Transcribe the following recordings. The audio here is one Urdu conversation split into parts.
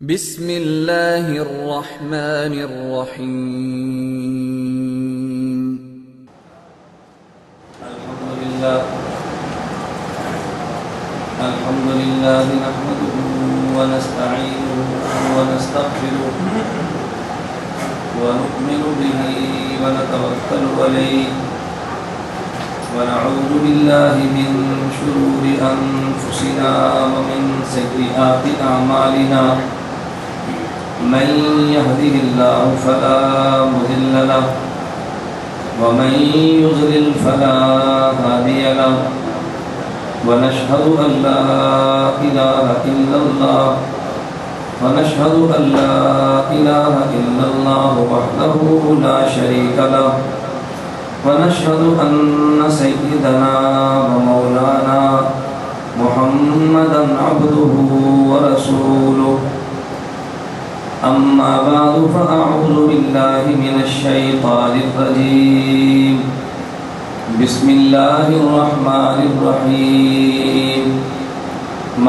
بسم اللہ الرحمن الرحیم۔ الحمد للہ نحمده ونستعینه ونستغفره ونؤمن به ونتوکل علیہ ونعوذ باللہ من شرور انفسنا ومن سیئات اعمالنا من يهده الله فلا مضل له ومن يضلل فلا هادي له ونشهد أن لا إله إلا الله وحده لا شريك له ونشهد أن سيدنا ومولانا محمدا عبده ورسوله أما بعد فأعوذ بالله من الشيطان الرجيم بسم الله الرحمن الرحيم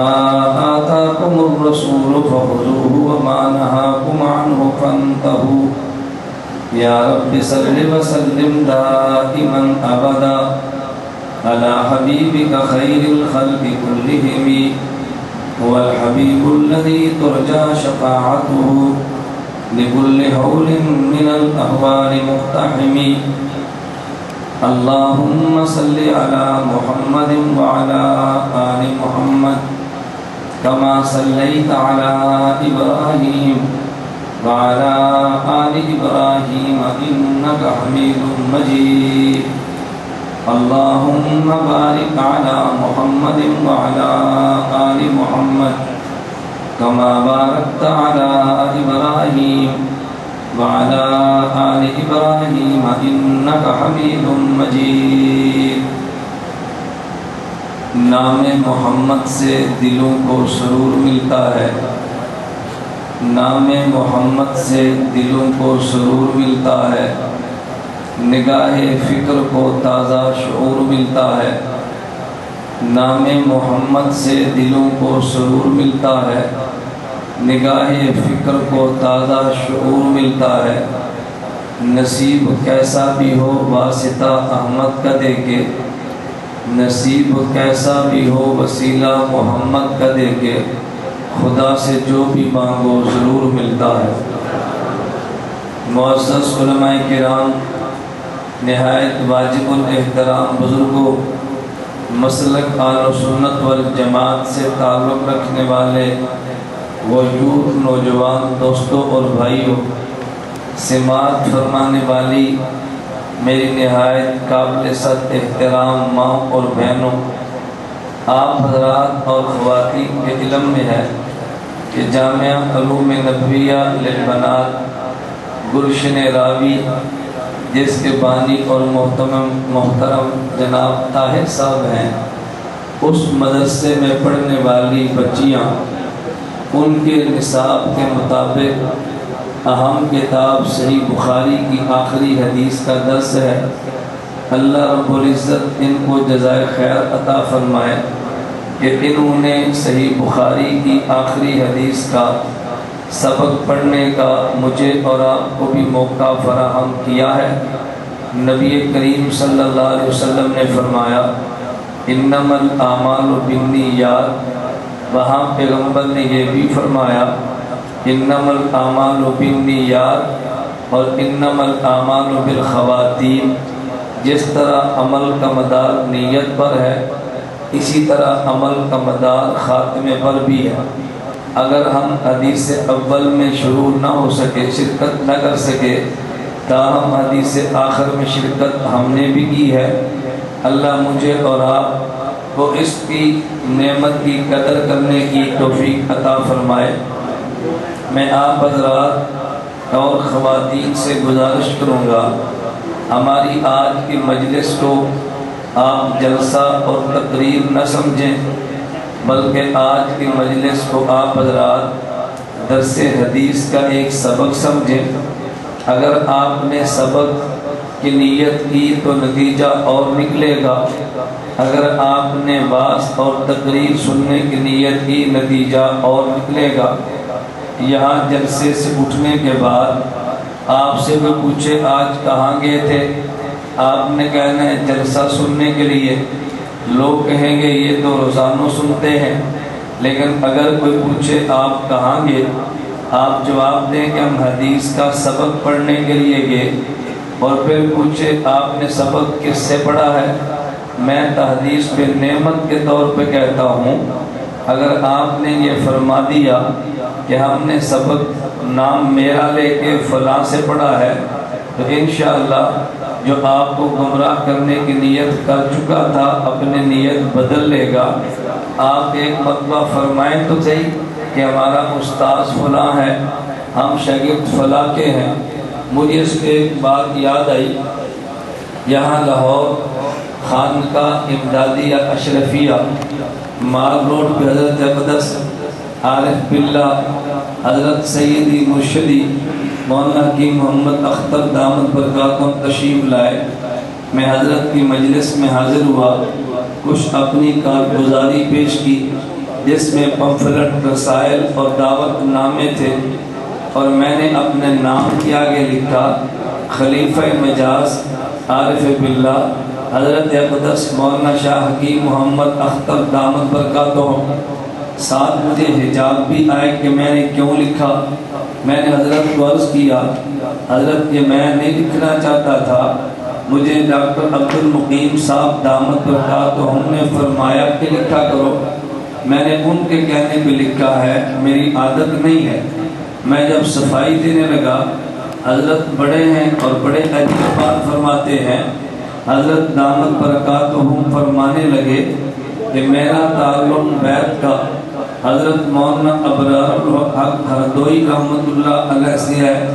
ما آتاكم الرسول فخذوه وما نهاكم عنه فانتهوا يا رب صل وسلم دائما أبدا على حبيبك خير الخلق كلهم هو الحبيب الذي ترجى شفاعته لكل هول من الأهوال مقتحم اللهم صل على محمد وعلى آل محمد كما صليت على إبراهيم وعلى آل إبراهيم إنك حميد مجيد اللهم بارك على محمد وعلى آل محمد كما باركت على إبراهيم وعلى آل إبراهيم إنك حميد مجيد۔ نام محمد سے دلوں کو سرور ملتا ہے، نام محمد سے دلوں کو سرور ملتا ہے، نگاہ فکر کو تازہ شعور ملتا ہے۔ نام محمد سے دلوں کو سرور ملتا ہے، نگاہ فکر کو تازہ شعور ملتا ہے۔ نصیب کیسا بھی ہو واسطہ احمد کا دیکھے، نصیب کیسا بھی ہو وسیلہ محمد کا دیکھے، خدا سے جو بھی مانگو ضرور ملتا ہے۔ معزز علماء کرام، نہایت واجب الاحترام بزرگوں، مسلک اہل سنت والجماعت سے تعلق رکھنے والے وجود نوجوان دوستوں اور بھائیوں، سماعت فرمانے والی میری نہایت قابل صد احترام ماں اور بہنوں، آپ حضرات اور خواتین کے علم میں ہے کہ جامعہ علوم نبویہ للبنات گلشن راوی، جس کے بانی اور محترم جناب طاہر صاحب ہیں، اس مدرسے میں پڑھنے والی بچیاں ان کے نصاب کے مطابق اہم کتاب صحیح بخاری کی آخری حدیث کا درس ہے۔ اللہ رب العزت ان کو جزائے خیر عطا فرمائے کہ انہوں نے صحیح بخاری کی آخری حدیث کا سبق پڑھنے کا مجھے اور آپ کو بھی موقع فراہم کیا ہے۔ نبی کریم صلی اللہ علیہ وسلم نے فرمایا انما الاعمال بالنیات، وہاں پیغمبر نے یہ بھی فرمایا انما الاعمال بالنیات اور انما الاعمال بالخواتیم۔ جس طرح عمل کا مدار نیت پر ہے، اسی طرح عمل کا مدار خاتمے پر بھی ہے۔ اگر ہم حدیث اول میں شروع نہ ہو سکے، شرکت نہ کر سکے، تاہم حدیث آخر میں شرکت ہم نے بھی کی ہے۔ اللہ مجھے اور آپ کو اس کی نعمت کی قدر کرنے کی توفیق عطا فرمائے۔ میں آپ حضرات اور خواتین سے گزارش کروں گا، ہماری آج کی مجلس کو آپ جلسہ اور تقریر نہ سمجھیں، بلکہ آج کی مجلس کو آپ حضرات درس حدیث کا ایک سبق سمجھیں۔ اگر آپ نے سبق کی نیت کی تو نتیجہ اور نکلے گا، اگر آپ نے واعظ اور تقریر سننے کی نیت کی نتیجہ اور نکلے گا۔ یہاں جلسے سے اٹھنے کے بعد آپ سے کوئی پوچھے آج کہاں گئے تھے، آپ نے کہنا ہے جلسہ سننے کے لیے، لوگ کہیں گے یہ تو روزانہ سنتے ہیں، لیکن اگر کوئی پوچھے آپ کہاں گئے، آپ جواب دیں کہ ہم حدیث کا سبق پڑھنے کے لیے گئے، اور پھر پوچھے آپ نے سبق کس سے پڑھا ہے، میں تحدیث پہ نعمت کے طور پہ کہتا ہوں اگر آپ نے یہ فرما دیا کہ ہم نے سبق نام میرا لے کے فلاں سے پڑھا ہے، تو انشاءاللہ جو آپ کو گمراہ کرنے کی نیت کر چکا تھا اپنی نیت بدل لے گا۔ آپ ایک مرتبہ فرمائیں تو صحیح کہ ہمارا استاذ فلاں ہے، ہم شاگرد فلاں کے ہیں۔ مجھے اس کے ایک بات یاد آئی، یہاں لاہور خانقاہ امدادیہ اشرفیہ مال روڈ پہ حضرت اقدس عارف باللہ حضرت سیدی مرشدی مولانا حکیم محمد اختر دامت برکاتہم تشریف لائے۔ میں حضرت کی مجلس میں حاضر ہوا، کچھ اپنی کارگزاری پیش کی جس میں پمفلٹ، رسائل اور دعوت نامے تھے، اور میں نے اپنے نام کے آگے لکھا خلیفہ مجاز عارف باللہ حضرت اقدس مولانا شاہ حکیم محمد اختر دامت برکاتہم۔ ساتھ مجھے حجاب بھی آئے کہ میں نے کیوں لکھا۔ میں نے حضرت کو عرض کیا حضرت یہ میں نہیں لکھنا چاہتا تھا، مجھے ڈاکٹر عبد المقیم صاحب دامت برکاتہم نے فرمایا کہ لکھا کرو، میں نے ان کے کہنے پہ لکھا ہے، میری عادت نہیں ہے۔ میں جب صفائی دینے لگا، حضرت بڑے ہیں اور بڑے عجیب بات فرماتے ہیں، حضرت دامت برکاتہم فرمانے لگے کہ میرا تعلق بیت کا حضرت مولانا ابرار الحق ہردوئی رحمۃ اللہ علیہ سے ہے،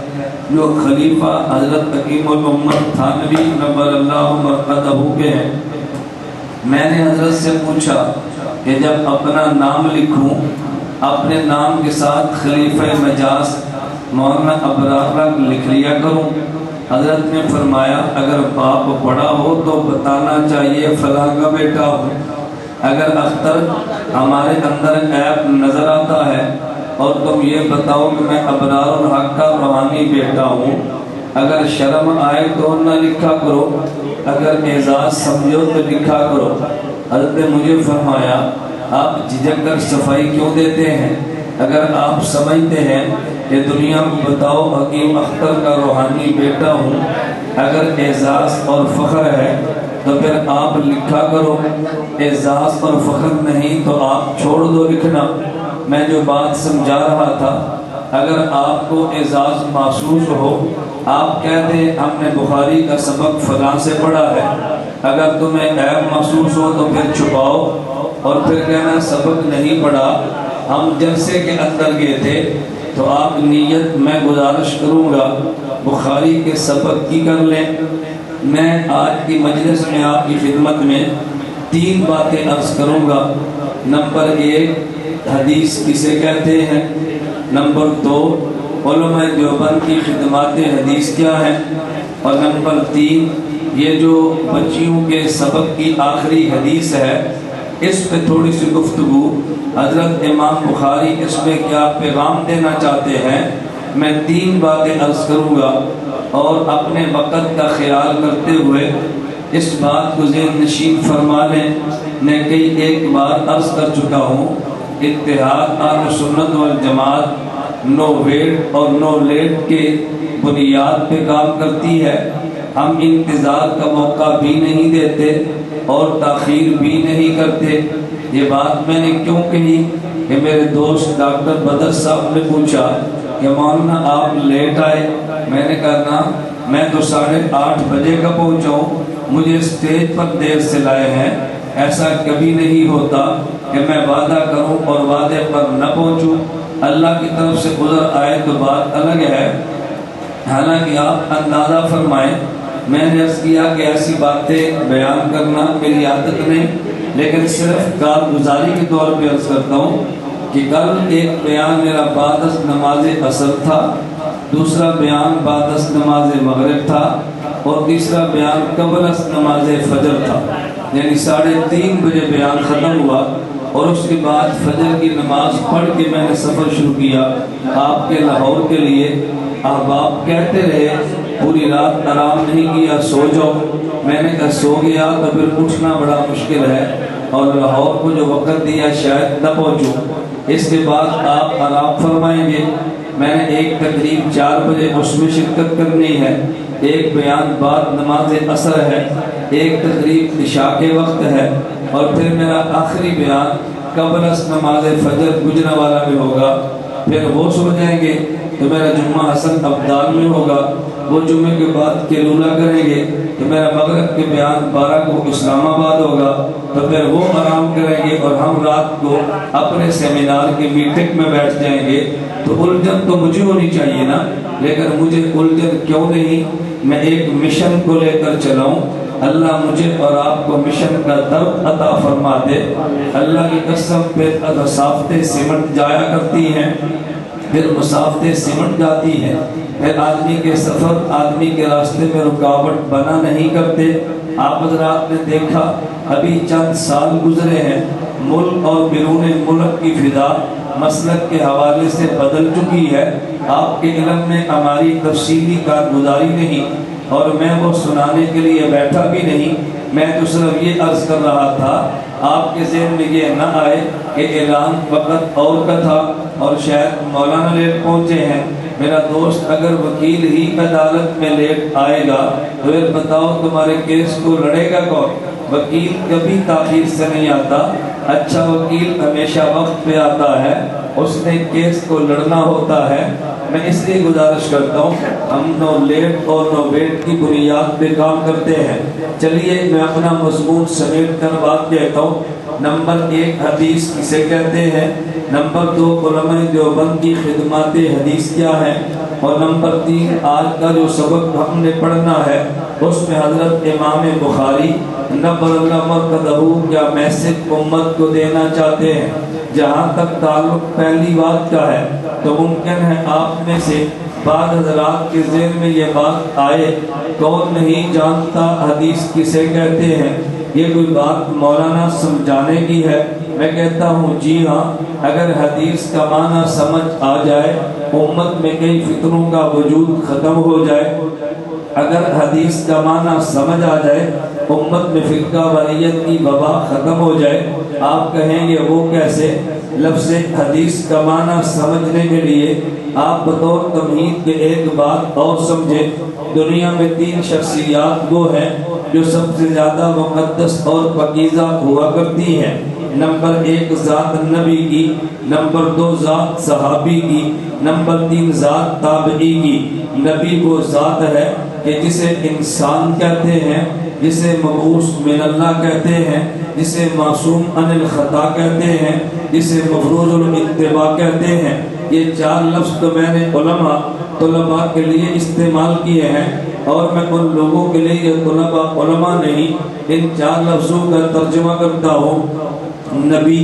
جو خلیفہ حضرت حکیم الامت تھانوی نبر اللہ مرقدہ کے ہیں۔ میں نے حضرت سے پوچھا کہ جب اپنا نام لکھوں اپنے نام کے ساتھ خلیفہ مجاز مولانا ابرار لکھ لیا کروں۔ حضرت نے فرمایا اگر باپ بڑا ہو تو بتانا چاہیے فلاں کا بیٹا ہو، اگر اختر ہمارے اندر عیب نظر آتا ہے اور تم یہ بتاؤ کہ میں ابرار الحق کا روحانی بیٹا ہوں، اگر شرم آئے تو نہ لکھا کرو، اگر اعزاز سمجھو تو لکھا کرو۔ حضرت نے مجھے فرمایا آپ جھجک کر صفائی کیوں دیتے ہیں؟ اگر آپ سمجھتے ہیں کہ دنیا کو بتاؤ حکیم اختر کا روحانی بیٹا ہوں، اگر اعزاز اور فخر ہے تو پھر آپ لکھا کرو، اعزاز اور فخر نہیں تو آپ چھوڑ دو لکھنا۔ میں جو بات سمجھا رہا تھا، اگر آپ کو اعزاز محسوس ہو آپ کہہ دیں ہم نے بخاری کا سبق فلاں سے پڑھا ہے، اگر تمہیں عیب محسوس ہو تو پھر چھپاؤ اور پھر کہنا سبق نہیں پڑھا، ہم جلسے کے اندر گئے تھے۔ تو آپ نیت میں گزارش کروں گا بخاری کے سبق کی کر لیں۔ میں آج کی مجلس میں آپ کی خدمت میں 3 باتیں عرض کروں گا۔ نمبر 1 حدیث کسے کہتے ہیں، نمبر 2 علماء دیوبند کی خدمات حدیث کیا ہیں، اور نمبر 3 یہ جو بچیوں کے سبق کی آخری حدیث ہے اس پہ تھوڑی سی گفتگو، حضرت امام بخاری اس میں کیا پیغام دینا چاہتے ہیں۔ میں 3 باتیں عرض کروں گا اور اپنے وقت کا خیال کرتے ہوئے اس بات کو ذہن نشین فرما لیں۔ میں ایک بار عرض کر چکا ہوں، اتحاد اہل سنت والجماعت نو ویٹ اور نو لیٹ کے بنیاد پہ کام کرتی ہے۔ ہم انتظار کا موقع بھی نہیں دیتے اور تاخیر بھی نہیں کرتے۔ یہ بات میں نے کیوں کہی کہ میرے دوست ڈاکٹر بدر صاحب نے پوچھا کہ مولانا آپ لیٹ آئے، میں نے کہا نا میں تو 8:30 بجے کا پہنچا ہوں، مجھے اسٹیج پر دیر سے لائے ہیں۔ ایسا کبھی نہیں ہوتا کہ میں وعدہ کروں اور وعدے پر نہ پہنچوں، اللہ کی طرف سے گزر آئے تو بات الگ ہے۔ حالانکہ آپ اندازہ فرمائیں میں نے عرض کیا کہ ایسی باتیں بیان کرنا میری عادت نہیں، لیکن صرف کارگزاری کے طور پہ عرض کرتا ہوں کہ کل ایک بیان میرا بعد از نماز عصر تھا، دوسرا بیان بعد از نماز مغرب تھا، اور تیسرا بیان قبل از نماز فجر تھا، یعنی 3:30 بجے بیان ختم ہوا۔ اور اس کے بعد فجر کی نماز پڑھ کے میں نے سفر شروع کیا آپ کے لاہور کے لیے۔ احباب کہتے رہے پوری رات آرام نہیں کیا، سو جاؤ۔ میں نے کہا سو گیا تو پھر اٹھنا بڑا مشکل ہے، اور لاہور کو جو وقت دیا شاید نہ پہنچوں۔ اس کے بعد آپ آرام فرمائیں گے۔ میں نے ایک تقریب 4 بجے اس میں شرکت کرنی ہے، ایک بیان بعد نماز عصر ہے، ایک تقریب عشاء کے وقت ہے، اور پھر میرا آخری بیان قبل از نماز فجر گجرانوالہ میں ہوگا۔ پھر وہ سو جائیں گے تو میرا جمعہ حسن ابدال میں ہوگا، وہ جمعے کے بعد کیلولا کریں گے تو میرا مغرب کے بیان 12 کو اسلام آباد ہوگا، تو پھر وہ آرام کریں گے اور ہم رات کو اپنے سیمینار کی میٹنگ میں بیٹھ جائیں گے۔ تو الجھن تو مجھے ہونی چاہیے نا، لیکن مجھے الجھن کیوں نہیں؟ میں ایک مشن کو لے کر چلاؤں۔ اللہ مجھے اور آپ کو مشن کا درد عطا فرما دے۔ اللہ کی قسم پہ مسافتیں سمٹ جایا کرتی ہیں، پھر مسافتیں سمٹ جاتی ہیں، پھر آدمی کے سفر آدمی کے راستے میں رکاوٹ بنا نہیں کرتے۔ آپ حضرات نے دیکھا ابھی چند سال گزرے ہیں، ملک اور بیرون ملک کی فضا مسلک کے حوالے سے بدل چکی ہے۔ آپ کے علم میں ہماری تفصیلی کارگزاری نہیں، اور میں وہ سنانے کے لیے بیٹھا بھی نہیں۔ میں تو صرف یہ عرض کر رہا تھا آپ کے ذہن میں یہ نہ آئے کہ اعلان وقت اور کا تھا اور شاید مولانا لیٹ پہنچے ہیں۔ میرا دوست اگر وکیل ہی عدالت میں لیٹ آئے گا تو پھر بتاؤ تمہارے کیس کو لڑے گا کون؟ وکیل کبھی تاخیر سے نہیں آتا، اچھا وکیل ہمیشہ وقت پہ آتا ہے، اس نے کیس کو لڑنا ہوتا ہے۔ میں اس لیے گزارش کرتا ہوں ہم نو لیٹ اور نو ویٹ کی بنیاد پہ کام کرتے ہیں۔ چلیے میں اپنا مضمون سمیٹ کر بات کہتا ہوں۔ نمبر 1 حدیث کسے کہتے ہیں، نمبر 2 علماء دیوبند کی خدمات حدیث کیا ہے، اور نمبر 3 آج کا جو سبق ہم نے پڑھنا ہے اس میں حضرت امام بخاری نبر اللہ مرکزہ کیا میسج امت کو دینا چاہتے ہیں۔ جہاں تک تعلق پہلی بات کا ہے تو ممکن ہے آپ میں سے بعض حضرات کے ذہن میں یہ بات آئے کون نہیں جانتا حدیث کسے کہتے ہیں، یہ کوئی بات مولانا سمجھانے کی ہے؟ میں کہتا ہوں جی ہاں، اگر حدیث کا معنی سمجھ آ جائے امت میں کئی فکروں کا وجود ختم ہو جائے۔ اگر حدیث کا معنی سمجھ آ جائے امت میں فرقہ واریت کی وبا ختم ہو جائے۔ آپ کہیں گے وہ کیسے؟ لفظ حدیث کا معنی سمجھنے کے لیے آپ بطور تمہید کے ایک بات اور سمجھیں۔ دنیا میں 3 شخصیات وہ ہیں جو سب سے زیادہ مقدس اور پاکیزہ ہوا کرتی ہیں۔ نمبر 1 ذات نبی کی، نمبر 2 ذات صحابی کی، نمبر 3 ذات تابعی کی۔ نبی وہ ذات ہے کہ جسے انسان کہتے ہیں، جسے مبعوث من اللہ کہتے ہیں، جسے معصوم عن الخطا کہتے ہیں، جسے مفروض الاتباع کہتے ہیں۔ یہ 4 لفظ تو میں نے طلباء کے لیے استعمال کیے ہیں، اور میں ان لوگوں کے لیے یہ علماء نہیں، ان 4 لفظوں کا ترجمہ کرتا ہوں۔ نبی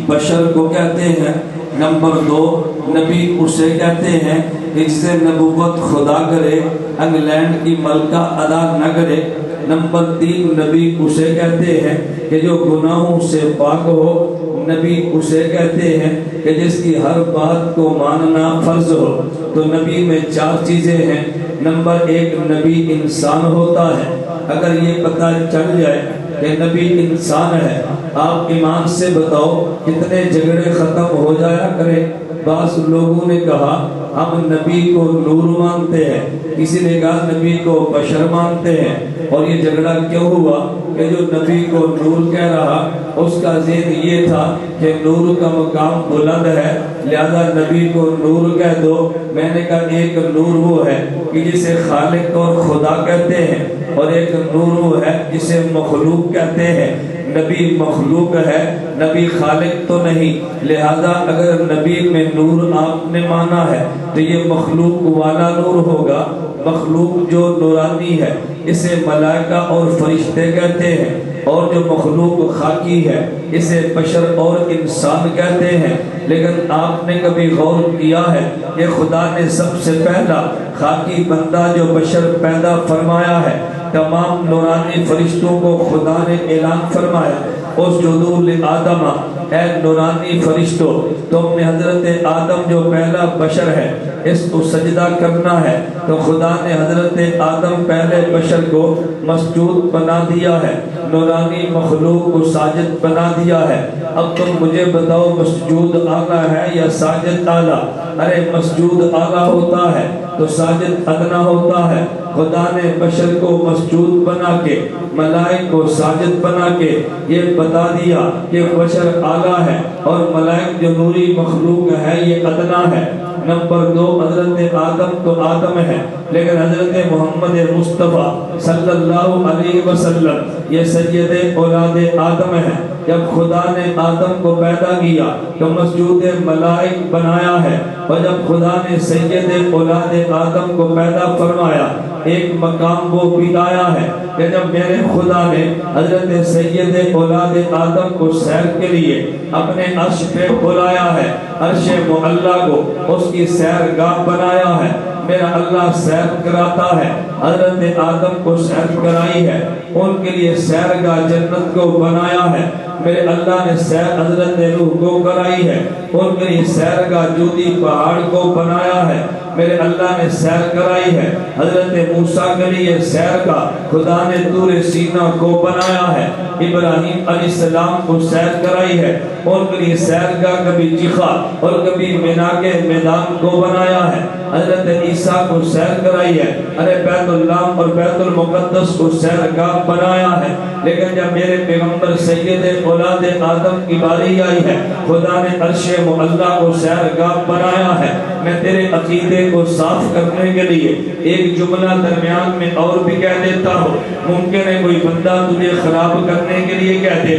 بشر کو کہتے ہیں۔ نمبر 2 نبی اسے کہتے ہیں کہ جسے نبوت خدا کرے، انگلینڈ کی ملکہ ادا نہ کرے۔ نمبر 3 نبی اسے کہتے ہیں کہ جو گناہوں سے پاک ہو۔ نبی اسے کہتے ہیں کہ جس کی ہر بات کو ماننا فرض ہو۔ تو نبی میں 4 چیزیں ہیں۔ نمبر 1 نبی انسان ہوتا ہے۔ اگر یہ پتہ چل جائے کہ نبی انسان ہے، آپ ایمان سے بتاؤ کتنے جھگڑے ختم ہو جایا کریں۔ بعض لوگوں نے کہا ہم نبی کو نور مانتے ہیں، کسی نے کہا نبی کو بشر مانتے ہیں، اور یہ جھگڑا کیوں ہوا کہ جو نبی کو نور کہہ رہا اس کا ذہن یہ تھا کہ نور کا مقام بلند ہے، لہذا نبی کو نور کہہ دو۔ میں نے کہا ایک نور وہ ہے کہ جسے خالق اور خدا کہتے ہیں، اور ایک نور وہ ہے جسے مخلوق کہتے ہیں۔ نبی مخلوق ہے، نبی خالق تو نہیں، لہذا اگر نبی میں نور آپ نے مانا ہے تو یہ مخلوق والا نور ہوگا۔ مخلوق جو نورانی ہے اسے ملائکہ اور فرشتے کہتے ہیں، اور جو مخلوق خاکی ہے اسے بشر اور انسان کہتے ہیں۔ لیکن آپ نے کبھی غور کیا ہے کہ خدا نے سب سے پہلا خاکی بندہ جو بشر پیدا فرمایا ہے، تمام نورانی فرشتوں کو خدا نے اعلان فرمایا اسجدوا لآدم اے نورانی فرشتوں، تم نے حضرت آدم جو پہلا بشر ہے اس کو سجدہ کرنا ہے، تو خدا نے حضرت آدم پہلے بشر کو مسجود بنا دیا ہے، نورانی مخلوق کو ساجد بنا دیا ہے۔ اب تم مجھے بتاؤ مسجود اعلیٰ ہے یا ساجد اعلیٰ؟ ارے مسجود اعلیٰ ہوتا ہے تو ساجد ادنا ہوتا ہے۔ خدا نے بشر کو مسجود بنا کے، ملائک کو ساجد بنا کے یہ بتا دیا کہ بشر اعلیٰ ہے اور ملائک جو نوری مخلوق ہے یہ ادنا ہے۔ نمبر 2، حضرت آدم تو آدم ہے، لیکن حضرت محمد مصطفیٰ صلی اللہ علیہ وسلم یہ سید اولاد آدم ہے۔ جب خدا نے آدم کو پیدا کیا تو مسجود ملائک بنایا ہے، اور جب خدا نے سید اولاد آدم کو پیدا فرمایا ایک مقام وہ بھی آیا ہے کہ جب میرے خدا نے حضرت سید اولاد آدم کو سیر کے لیے اپنے عرش پہ بلایا ہے، عرش معلیٰ کو اس کی سیر گاہ بنایا ہے، میرا اللہ سیر کراتا ہے، حضرت آدم کو سیر کرائی ہے، ان کے لیے سیر گاہ جنت کو بنایا ہے، میرے اللہ نے سیر حضرت نوح کو کرائی ہے، ان کے لیے سیر گاہ جودی پہاڑ کو بنایا ہے، میرے اللہ نے سیر کرائی ہے، حضرت موسیٰ کے لیے سیر کا خدا نے طور سینا کو بنایا ہے، ابراہیم علیہ السلام کو سیر کرائی ہے، ان کے لیے سیر کا کبھی چیخا اور کبھی مینا کے میدان کو بنایا ہے، حضرت عیسیٰ کو سیر کرائی ہے، ارے بیت اللہ اور بیت المقدس کو سیر گاہ بنایا ہے، لیکن جب میرے پیغمبر سید اولاد آدم کی باری آئی ہے خدا نے عرش معلیٰ کو سیر گاہ بنایا ہے۔ میں تیرے عقیدے کو صاف کرنے کے لیے ایک جملہ درمیان میں اور بھی کہہ دیتا ہوں، ممکن ہے کوئی بندہ تجھے خراب کرنے کے لیے کہہ دے۔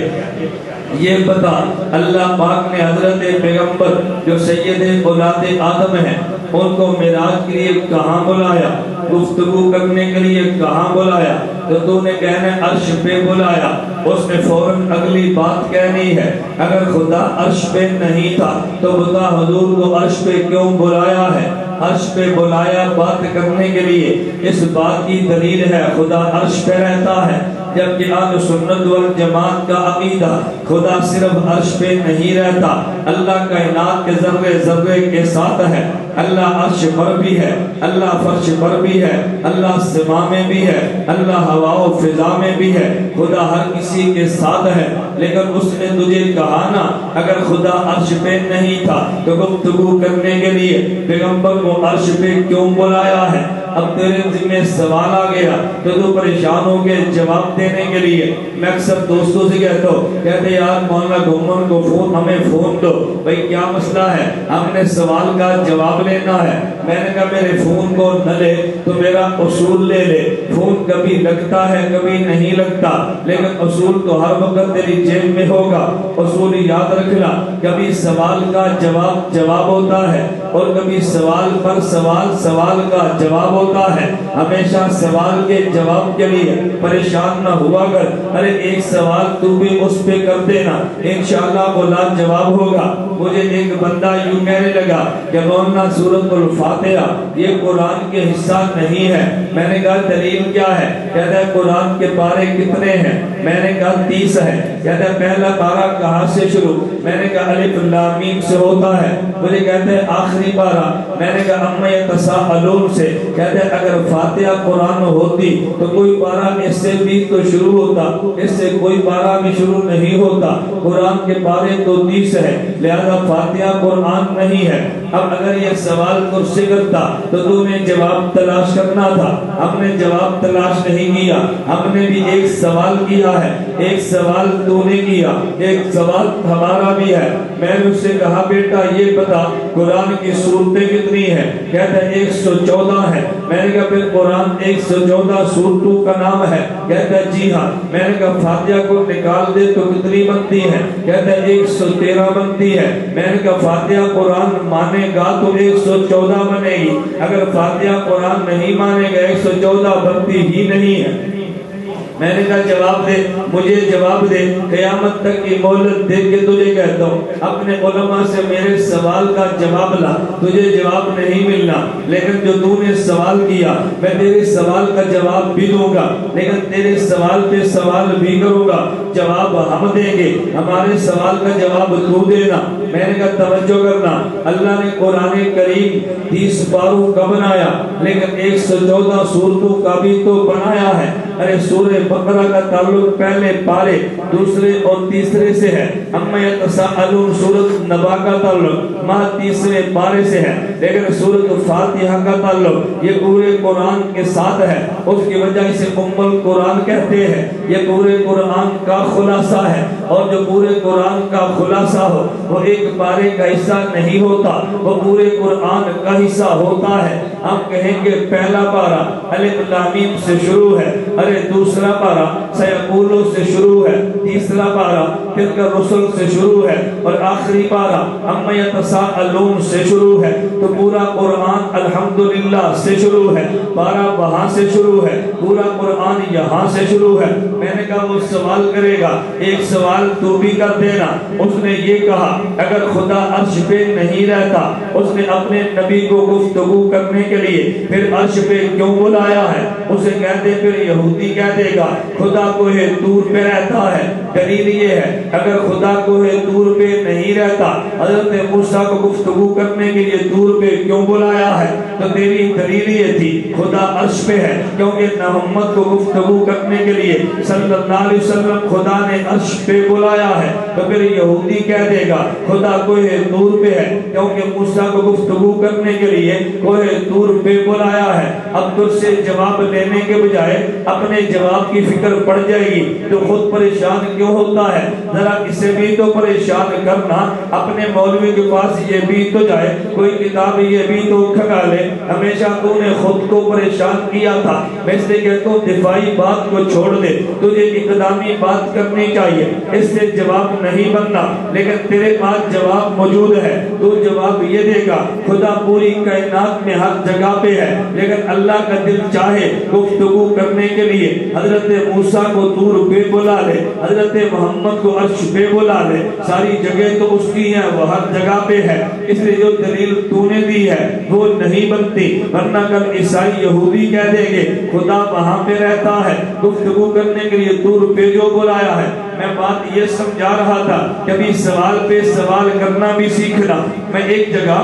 یہ بتا اللہ پاک نے حضرت پیغمبر جو سید اولاد آدم ہیں ان کو معراج کے لیے کہاں بلایا، گفتگو کرنے کے لیے کہاں بلایا؟ تو تو نے کہنا عرش پہ بلایا، اس نے فوراً اگلی بات کہنی ہے، اگر خدا عرش پہ نہیں تھا تو بتا حضور کو عرش پہ کیوں بلایا ہے؟ عرش پہ بلایا بات کرنے کے لیے، اس بات کی دلیل ہے خدا عرش پہ رہتا ہے، جبکہ اہل سنت والجماعت کا عقیدہ خدا صرف عرش پہ نہیں رہتا، اللہ کائنات کے ذرے ذرے کے ساتھ ہے، اللہ عرش پر بھی ہے، اللہ فرش پر بھی ہے، اللہ سما میں بھی ہے، اللہ ہوا و فضا میں بھی ہے، خدا ہر کسی کے ساتھ ہے۔ لیکن اس نے تجھے کہا نا اگر خدا عرش پہ نہیں تھا تو گفتگو کرنے کے لیے پیغمبر کو عرش پہ کیوں بلایا ہے؟ اب تیرے ذمہ سوال آ گیا تو تو پریشان ہو کے جواب دینے کے لیے میں اکثر دوستوں سے کہتا ہوں، کہتے یار مولانا گھومن کو ہمیں فون دو، بھئی کیا مسئلہ ہے، ہم نے سوال کا جواب لینا ہے۔ میں نے کہا میرے فون کو نہ لے تو میرا اصول لے لے، فون کبھی لگتا ہے کبھی نہیں لگتا، لیکن اصول تو ہر وقت تیری جیب میں ہوگا۔ اصول یاد رکھنا، کبھی سوال کا جواب ہوتا ہے اور کبھی سوال پر سوال کا جواب ہوتا ہے۔ ہمیشہ سوال کے جواب کے لیے پریشان نہ ہوا کر، ارے ایک سوال تو بھی اس پہ کر دینا، انشاءاللہ وہ لاجواب ہوگا۔ مجھے ایک بندہ یوں کہنے لگا کہ مولانا سورۃ الفاتحہ یہ قرآن کے حصہ نہیں ہے۔ میں نے کہا دلیل کیا ہے؟ کہتا ہے قرآن کے پارے کتنے ہیں؟ میں نے کہا 30 ہے۔ کہتا ہے پہلا پارہ کہاں سے شروع؟ میں نے کہا الف لام میم سے ہوتا ہے۔ مجھے کہتے ہیں آخری پارہ؟ میں نے کہا عما یتساءلون سے۔ کہتے ہیں اگر فاتحہ قرآن ہوتی تو کوئی پارہ اس سے بھی تو شروع ہوتا، اس سے کوئی پارہ بھی شروع نہیں ہوتا۔ قرآن کے پارے تو 30 ہے، لہذا فاتحہ قرآن نہیں ہے۔ اب اگر یہ سوال تجھ سے کرتا تو تو نے جواب تلاش کرنا تھا، ہم نے جواب تلاش نہیں کیا، ہم نے بھی ایک سوال کیا ہے، ایک سوال تو نے کیا، ایک سوال ہمارا بھی ہے۔ میں نے اس سے کہا بیٹا یہ بتا قرآن کی صورتیں کتنی ہیں؟ کہتا ہے 114 ہے۔ میں نے کہا پھر قرآن 114 صورتوں کا نام ہے؟ کہتا ہے جی ہاں۔ میں نے کہا فاتحہ کو نکال دے تو کتنی بنتی ہے؟ کہتا ہے 113 بنتی ہے۔ میں نے کہا فاتحہ قرآن مانے گا تو 114 بنے گی، اگر فاتحہ قرآن نہیں مانے گا 114 بنتی ہی نہیں ہے۔ میں نے کہا جواب دے، مجھے جواب دے، قیامت تک کی مہلت دے کے تجھے کہتا ہوں اپنے علماء سے میرے سوال کا جواب لا، تجھے جواب نہیں ملنا، لیکن جو تو نے سوال کیا میں تیرے سوال کا جواب بھی دوں گا، لیکن تیرے سوال پہ سوال بھی کروں گا، جواب ہم دیں گے، ہمارے سوال کا جواب تو دینا۔ میں نے کہا توجہ کرنا، اللہ نے قرآن کریم 30 پاروں کا بنایا لیکن 114 سورتوں کا بھی تو بنایا ہے۔ ارے سورہ بقرہ کا تعلق پہلے پارے دوسرے اور تیسرے سے ہے، اما یتساءلون سورۃ نبا کا تعلق ماہ تیسرے پارے سے ہے، لیکن سورۃ فاتحہ کا تعلق یہ پورے قرآن کے ساتھ ہے، اس کی وجہ سے ام القرآن کہتے ہیں، یہ پورے قرآن کا خلاصہ ہے، اور جو پورے قرآن کا خلاصہ ہو وہ ایک پارے کا حصہ نہیں ہوتا، وہ پورے قرآن کا حصہ ہوتا ہے۔ ہم کہیں گے پہلا پارہ الف لام میم سے شروع ہے، ارے دوسرا پارہ سیقولو سے شروع ہے، تیسرا پارہ تلک الرسل سے شروع ہے، اور آخری پارہ اما یتساءلون سے شروع ہے، تو پورا قرآن الحمدللہ سے شروع ہے، پارہ وہاں سے شروع ہے، پورا قرآن یہاں سے شروع ہے۔ میں نے کہا وہ سوال کرے گا، ایک سوال تو بھی کر دینا۔ اس نے یہ کہا اگر خدا عرش پہ نہیں رہتا، اس نے اپنے نبی کو گفتگو کرنے کے لیے پھر عرش پہ کیوں بلایا ہے؟ اسے کہتے پھر یہودی کہہ دے گا خدا کوہ طور پہ رہتا ہے۔ دلیل یہ ہے اگر خدا کوہ طور پہ نہیں رہتا حضرت موسیٰ کو گفتگو کرنے کے لیے طور پہ کیوں بلایا ہے؟ تو تیری دلیل یہ تھی خدا عرش پہ ہے، کیونکہ محمد کو گفتگو کرنے کے لیے صلی اللہ علیہ وسلم خدا نے عرش پہ بلایا ہے۔ تو پھر یہودی کہہ دے گا خدا کوہ طور پہ ہے، کیونکہ موسیٰ کو گفتگو کرنے کے لیے کوہ طور پہ بلایا ہے۔ اب تجھ سے جواب لینے کے بجائے اپنے جواب کی فکر پڑ جائے گی تو خود پریشان کیوں ہوتا ہے؟ ذرا اسے بھی تو پریشان کرنا، اپنے مولوی کے پاس یہ بھی تو جائے، کوئی کتاب یہ بھی تو کھگا لے۔ ہمیشہ تو نے خود کو پریشان کیا تھا، میں اس لیے کہتا ہوں دفاعی بات کو چھوڑ دے، تجھے اقدامی بات کرنی چاہیے، اس سے جواب نہیں بننا، لیکن تیرے پاس جواب موجود ہے۔ تو جواب یہ دے گا خدا پوری کائنات میں ہر جگہ پہ ہے، لیکن اللہ کا دل چاہے گفتگو کرنے کے لیے حضرت موسیٰ کو طور پہ بلا لے، حضرت محمد کو عرش پہ بلا لے، ساری جگہ تو اس کی ہیں، وہ ہر جگہ پہ ہے، اس لیے جو دلیل تو نے دی ہے وہ نہیں بنتی، ورنہ کل عیسائی یہودی کہہ دیں گے خدا وہاں پہ رہتا ہے، گفتگو کرنے کے لیے طور پہ جو بلایا ہے۔ میں بات یہ سمجھا رہا تھا کبھی سوال پہ سوال کرنا بھی سیکھنا۔ میں ایک جگہ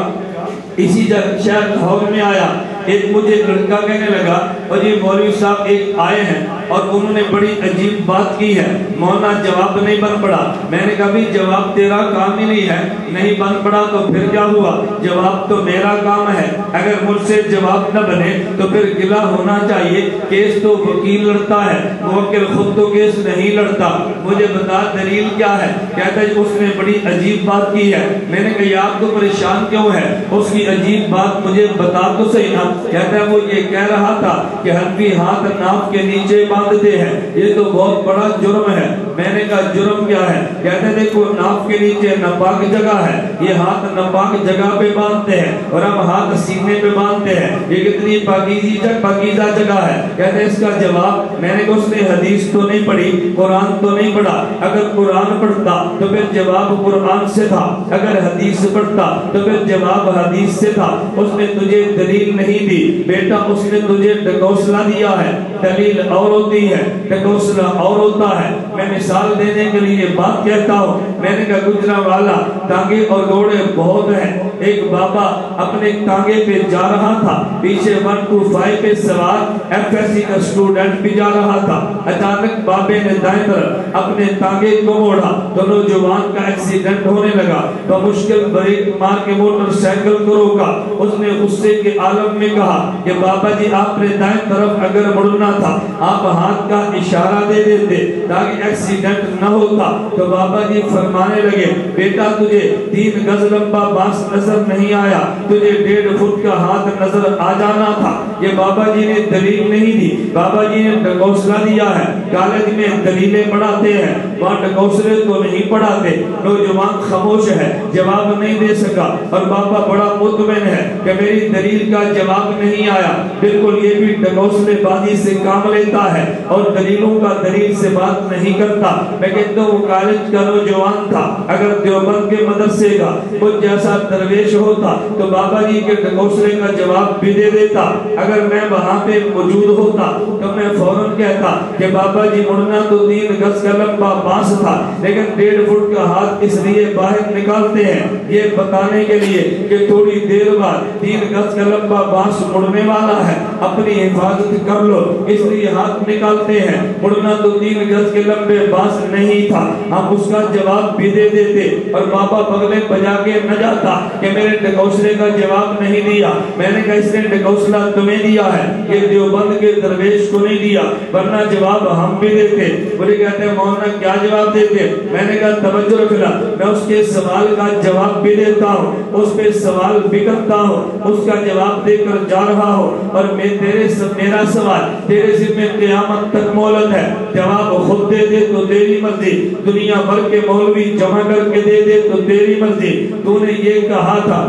اسی جگہ شہر لاہور میں آیا، ایک مجھے لڑکا کہنے لگا اور یہ مولوی صاحب ایک آئے ہیں اور انہوں نے بڑی عجیب بات کی ہے، مولانا جواب نہیں بن پڑا۔ میں نے کہا بھی جواب تیرا کام ہی نہیں ہے، نہیں بن پڑا تو پھر کیا ہوا؟ جواب تو میرا کام ہے، اگر مجھ سے جواب نہ بنے تو پھر گلہ ہونا چاہیے، کیس تو وکیل لڑتا ہے، موکل خود تو کیس نہیں لڑتا۔ مجھے بتا دلیل کیا ہے؟ کہتا ہے اس نے بڑی عجیب بات کی ہے۔ میں نے کہا آپ تو پریشان کیوں ہے؟ اس کی عجیب بات مجھے بتا تو صحیح نا۔ کہتا ہے وہ یہ کہہ رہا تھا کہ حنفی ہاتھ ناف کے نیچے باندھتے ہیں، یہ تو بہت بڑا جرم ہے۔ میں نے کہا جرم کیا ہے؟ کہتے دیکھو ناف کے نیچے ناپاک جگہ ہے، یہ ہاتھ ناپاک جگہ پہ باندھتے ہیں اور ہم ہاتھ سینے پہ باندھتے ہیں، یہ کتنی پاکیزہ جگہ ہے۔ کہتے اس کا جواب، میں نے کہا اس نے حدیث تو نہیں پڑھی، قرآن تو نہیں پڑھا، اگر قرآن پڑھتا تو پھر جواب قرآن سے تھا، اگر حدیث پڑھتا تو پھر جواب حدیث سے تھا۔ اس نے تجھے دلیل نہیں دی بیٹا، اس نے تجھے ڈکوسلا دیا ہے، دلیل اور ہوتی ہے، ڈکوسلا اور ہوتا ہے۔ میں مثال دینے کے لیے بات کہتا ہوں، میں نے کہا گجرانوالا ٹانگے اور گھوڑے بہت ہیں، ایک بابا اپنے ٹانگے پہ جا رہا تھا، پیچھے 125 پہ سوار FSC کا اسٹوڈنٹ بھی جا رہا تھا، اچانک بابے نے دائیں طرف اپنے ٹانگے کو موڑا تو نوجوان کا ایکسیڈنٹ ہونے لگا، تو مشکل بریک مار کے موٹر سائیکل کو روکا۔ اس نے غصے کے عالم میں کہا کہ بابا جی آپ نے دائیں طرف اگر مڑنا تھا آپ ہاتھ کا اشارہ دے دیتے تاکہ ایکسیڈنٹ نہ ہوتا۔ تو بابا جی فرمانے لگے بیٹا تجھے 3 گز لمبا بانس نظر نہیں آیا، تجھے 1.5 فٹ کا ہاتھ نظر آ جانا تھا۔ یہ بابا جی نے دلیل نہیں دی، بابا جی نے ڈکوسلا دیا ہے۔ کالج میں دلیلیں پڑھاتے ہیں، وہاں ڈکوسلے تو نہیں پڑھاتے۔ نوجوان خاموش ہے، جواب نہیں دے سکا، اور بابا بڑا مطمئن ہے کہ میری دلیل کا جواب نہیں آیا۔ بالکل یہ بھی ڈکوسلے بازی سے کام لیتا ہے اور دلیلوں کا دلیل سے بات نہیں کرتا۔ میں کہتا ہوں وہ کالج کا نوجوان تھا، اگر دیوبند کے مدرسے کا کچھ جیسا درویش ہوتا تو بابا جی کے ڈکوسلے کا جواب بھی دے دیتا۔ اگر میں وہاں پہ موجود ہوتا تو میں فوراً کہتا کہ بابا جی مڑنا تو 3 گز کا لمبا بانس تھا، لیکن 1.5 فٹ کا ہاتھ اس لیے باہر نکالتے ہیں یہ بتانے کے لیے کہ تھوڑی دیر بعد 3 گز کا لمبا بانس مڑنے والا ہے، اپنی حفاظت کر لو، اس لیے ہاتھ نکالتے ہیں۔ مڑنا تو 3 گز کے لمبے بانس نہیں تھا، ہم اس کا جواب بھی دے دیتے، اور بابا بغلے بجا کے نہ جاتا کہ میرے ڈکوسلے کا جواب نہیں دیا۔ میں نے کہا اس نے ڈکوسلا تمہیں دیا ہے، یہ دیوبند کے درویش کو نہیں دیا، ورنہ جواب ہم بھی دیتے۔ بولے کہتے ہیں مولانا کیا جواب دیتے؟ میں نے کہا توجہ رکھنا، میں اس کے سوال کا جواب بھی دیتا ہوں، اس پہ سوال بھی کرتا ہوں، اس کا جواب دے کر جا رہا ہوں، اور میرا سوال تیرے ذمہ قیامت تک مہلت ہے، جواب خود دے دے تو تیری مرضی، دنیا بھر کے مولوی جمع کر کے دے دے تو تیری مرضی۔ تو نے یہ کہا تھا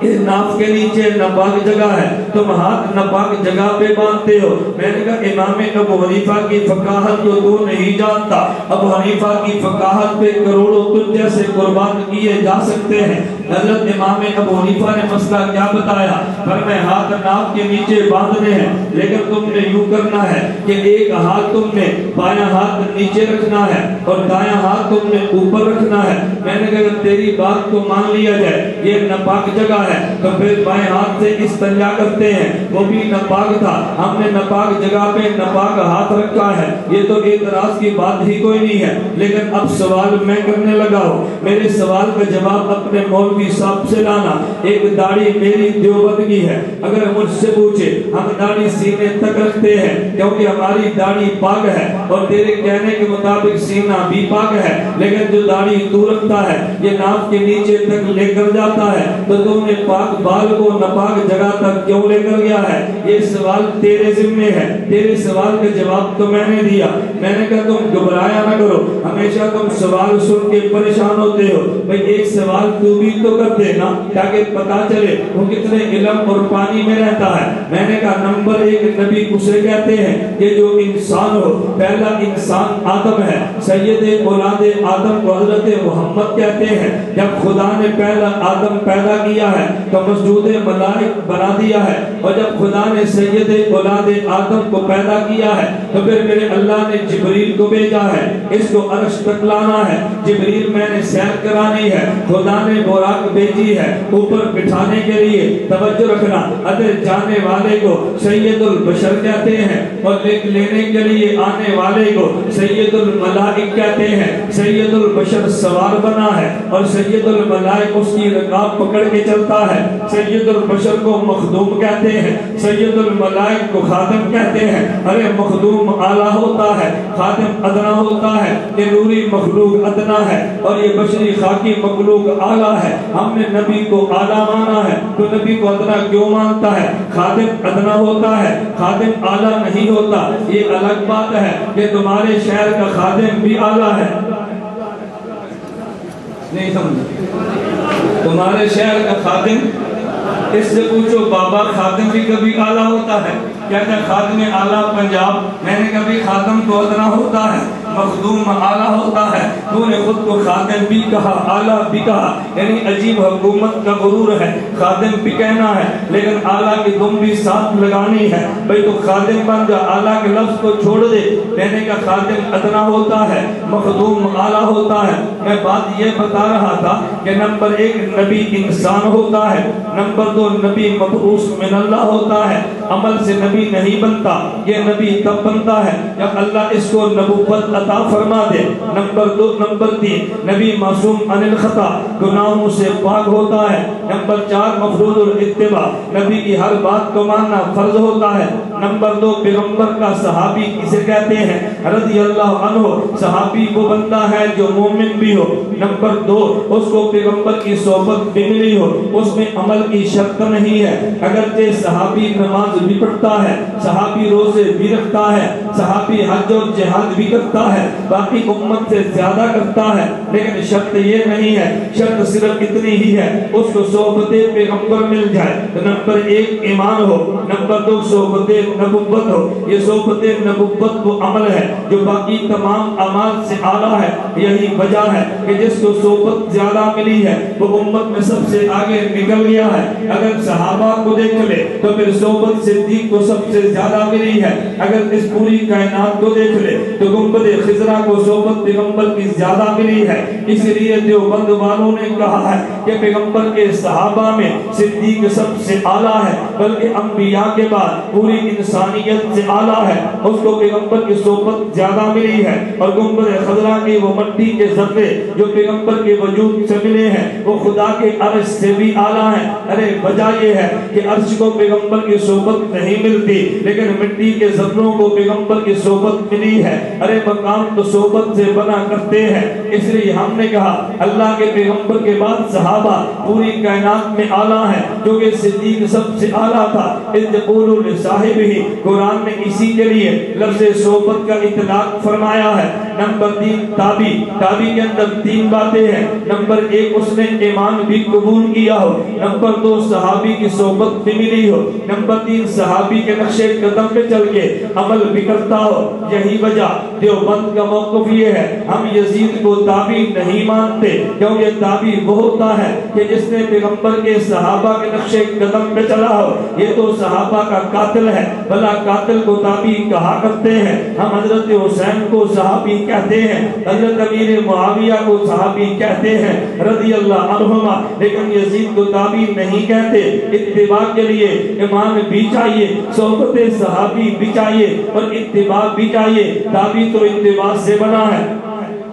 اس ناف کے نیچے ناپاک جگہ ہے، تم ہاتھ ناپاک جگہ پہ باندھتے ہو۔ میں نے کہا امام ابو حنیفہ کی فقاہت تو نہیں جانتا، ابو حنیفہ کی فقاہت پہ کروڑوں تجھ جیسے قربان کیے جا سکتے ہیں۔ حضرت امام ابو حنیفہ نے مسئلہ کیا بتایا؟ فرمایا ہاتھ ناف کے نیچے باندھنے ہیں، لیکن تم نے یوں کرنا ہے کہ ایک ہاتھ تم نے بایاں ہاتھ نیچے رکھنا ہے اور دایاں ہاتھ تم نے اوپر رکھنا ہے۔ میں نے کہا تیری بات کو مان لیا جائے، یہ ناپاک جگہ ہے تو پھر بائیں ہاتھ سے استنجا کرتے ہیں، وہ بھی ناپاک تھا، ہم نے ناپاک جگہ پہ ناپاک ہاتھ رکھا ہے، یہ تو اعتراض کی بات ہی کوئی نہیں ہے۔ لیکن اب سوال میں کرنے لگا ہوں، میرے سوال کا جواب اپنے مولوی صاحب سے لانا۔ ایک داڑھی میری دیوبند کی ہے، اگر مجھ سے پوچھے ہم داڑھی سینے تک رکھتے ہیں کیونکہ ہماری داڑھی پاک ہے، اور تیرے کہنے کے مطابق سینہ بھی پاک ہے، لیکن جو داڑھی تو رکھتا ہے یہ ناف کے نیچے تک لے کر جاتا ہے، تو تم نے پاک بال کو ناپاک جگہ تک کیوں لے کر گیا ہے؟ یہ سوال تیرے ذمہ ہے، تیرے سوال کا جواب تو میں نے دیا۔ میں نے کہا تم گھبرایا نہ کرو، ہمیشہ تم سوال سن کے پریشان ہوتے ہو، بھئی ایک سوال تو بھی تو کر دینا تاکہ پتا چلے وہ کتنے علم اور پانی میں رہتا ہے۔ میں نے کہا نمبر 1 نبی اسے کہتے ہیں کہ جو انسان ہو، پہلا انسان آدم ہے، سید اولاد آدم کو حضرت محمد کہتے ہیں۔ جب خدا نے پہلا آدم پیدا کیا ہے تو مسجود ملائک بنا دیا ہے، اور جب خدا نے سید اولاد آدم کو پیدا کیا ہے تو پھر میرے اللہ نے جبریل کو بھیجا ہے، اس کو عرش تک لانا ہے۔ جبریل میں نے سیر کرانی ہے، خدا نے براق بھیجی ہے اوپر بٹھانے کے لیے۔ توجہ رکھنا، ادھر جانے والے کو سید البشر کہتے ہیں، اور لینے کے لیے آنے والے کو سید الملائک کہتے ہیں۔ سید البشر سوار بنا ہے اور سید الملائک اس کی رکاب پکڑ کے چلتا ہے۔ سید البشر کو مخدوم کہتے ہیں، سید الملائک کو خادم کہتے ہیں۔ ارے مخدوم اعلیٰ ہوتا ہے، خادم ادنا ہوتا ہے، یہ نوری مخلوق ادنا ہے اور یہ بشری خاکی مخلوق اعلیٰ ہے۔ ہم نے نبی کو اعلیٰ مانا ہے تو نبی کو ادنا کیوں مانتا ہے؟ خادم ادنا ہوتا ہے، خادم اعلیٰ نہیں ہوتا۔ یہ الگ بات ہے کہ تمہارے شہر کا خادم بھی اعلیٰ ہے، نہیں سمجھا؟ تمہارے شہر کا خادم، اس سے پوچھو بابا خادم بھی کبھی اعلیٰ ہوتا ہے؟ کہتے ہیں خادم اعلیٰ پنجاب، میں نے کبھی خادم تو ادنا ہوتا ہے، مخدوم اعلیٰ ہوتا ہے، تو نے خود کو خادم بھی کہا اعلیٰ بھی کہا، یعنی عجیب حکومت کا غرور ہے۔ خادم بھی کہنا ہے لیکن اعلیٰ کی دم بھی ساتھ لگانی ہے، بھئی تو خادم بن جا، اعلیٰ کے لفظ کو چھوڑ دے۔ کہنے کا خادم ادنا ہوتا ہے، مخدوم اعلیٰ ہوتا ہے۔ میں بات یہ بتا رہا تھا کہ نمبر 1 نبی انسان ہوتا ہے، نمبر 2 نبی مبعوث من اللہ ہوتا ہے۔ عمل سے نبی نہیں بنتا، یہ نبی تب بنتا ہے جب اللہ اس کو نبوت عطا فرما دے۔ نمبر 3 نبی معصوم عن الخطا، گناہوں سے پاک ہوتا ہے۔ نمبر 4 مفروض الاتباع، نبی کی ہر بات کو ماننا فرض ہوتا ہے۔ نمبر 2 پیغمبر کا صحابی کسے کہتے ہیں؟ رضی اللہ عنہ صحابی وہ بندہ ہے جو مومن بھی ہو، نمبر 2 اس کو پیغمبر کی صحبت بھی ملی ہو، اس میں عمل کی شرط نہیں ہے، اگرچہ صحابی نماز بھی پڑھتا ہے، صحابی روزے بھی رکھتا ہے، صحابی حج اور جہاد بھی کرتا ہے، باقی امت سے زیادہ کرتا ہے، لیکن شرط یہ نہیں ہے، شرط صرف اتنی ہی ہے اس کو صحبت پیغمبر مل جائے۔ نمبر 1 ایمان ہو، نمبر 2 صحبت نبوت ہو۔ یہ صحبت نبوت وہ عمل ہے جو باقی تمام اعمال سے اعلیٰ ہے، یہی وجہ ہے کہ جس کو صحبت زیادہ ملی ہے وہ امت میں سب سے آگے نکل گیا ہے۔ اگر صحابہ کو دیکھ لے تو پھر صحبت صدیق کو سب سے زیادہ ملی ہے، اگر اس پوری کائنات کو دیکھ لے تو گنبد خضرا کو صحبت پیغمبر کی زیادہ ملی ہے۔ اس لیے دیوبند والوں نے کہا ہے کہ پیغمبر کے صحابہ میں صدیق سب سے اعلیٰ ہے، بلکہ انبیاء کے بعد پوری انسانیت سے اعلیٰ ہے، اس کو پیغمبر کی صحبت زیادہ ملی ہے۔ اور گنبد خضرا کے وہ مٹی کے ذرے جو پیغمبر کے وجود سے ملے ہیں وہ خدا کے عرش سے بھی اعلیٰ ہیں۔ ارے وجہ یہ ہے کہ عرش کو پیغمبر کی صحبت نہیں ملتی، لیکن مٹی کے ذروں کو پیغمبر کی صحبت ملی ہے۔ ارے مقام تو صحبت سے بنا کرتے ہیں، اس لیے ہم نے کہا اللہ کے پیغمبر کے بعد صحابہ پوری کائنات میں اعلیٰ ہیں، جو کہ صدیق سب سے اعلیٰ تھا۔ اذ یقول لصاحبہ، قرآن نے اسی کے لیے لفظ صحبت کا اطلاق فرمایا ہے۔ نمبر 3 تابی کے اندر 3 باتیں ہیں۔ نمبر 1 اس نے ایمان بھی قبول کیا ہو، نمبر 2 صحابی کی صحبت بھی ملی ہو، نمبر 3 صحابی کے نقش قدم پہ چل کے عمل بھی کرتا ہو۔ یہی وجہ دیوبند کا موقف یہ ہے، ہم یزید کو تابی نہیں مانتے، کیونکہ تابی وہ ہوتا ہے کہ جس نے پیغمبر کے صحابہ کے نقش قدم پہ چلا ہو۔ یہ تو صحابہ کا قاتل ہے، بھلا قاتل کو تابی کہا کرتے ہیں۔ ہم حضرت حسین کو صحابی کہتے ہیں، حضرت امیر معاویہ کو صحابی کہتے ہیں رضی اللہ عنہما، لیکن یزید کو تابی نہیں کہتے۔ اتباع کے لیے ایمان بھی چاہیے، صحبت صحابی بھی چاہیے اور اتباع بھی چاہیے۔ تابی تو اتباع سے بنا ہے۔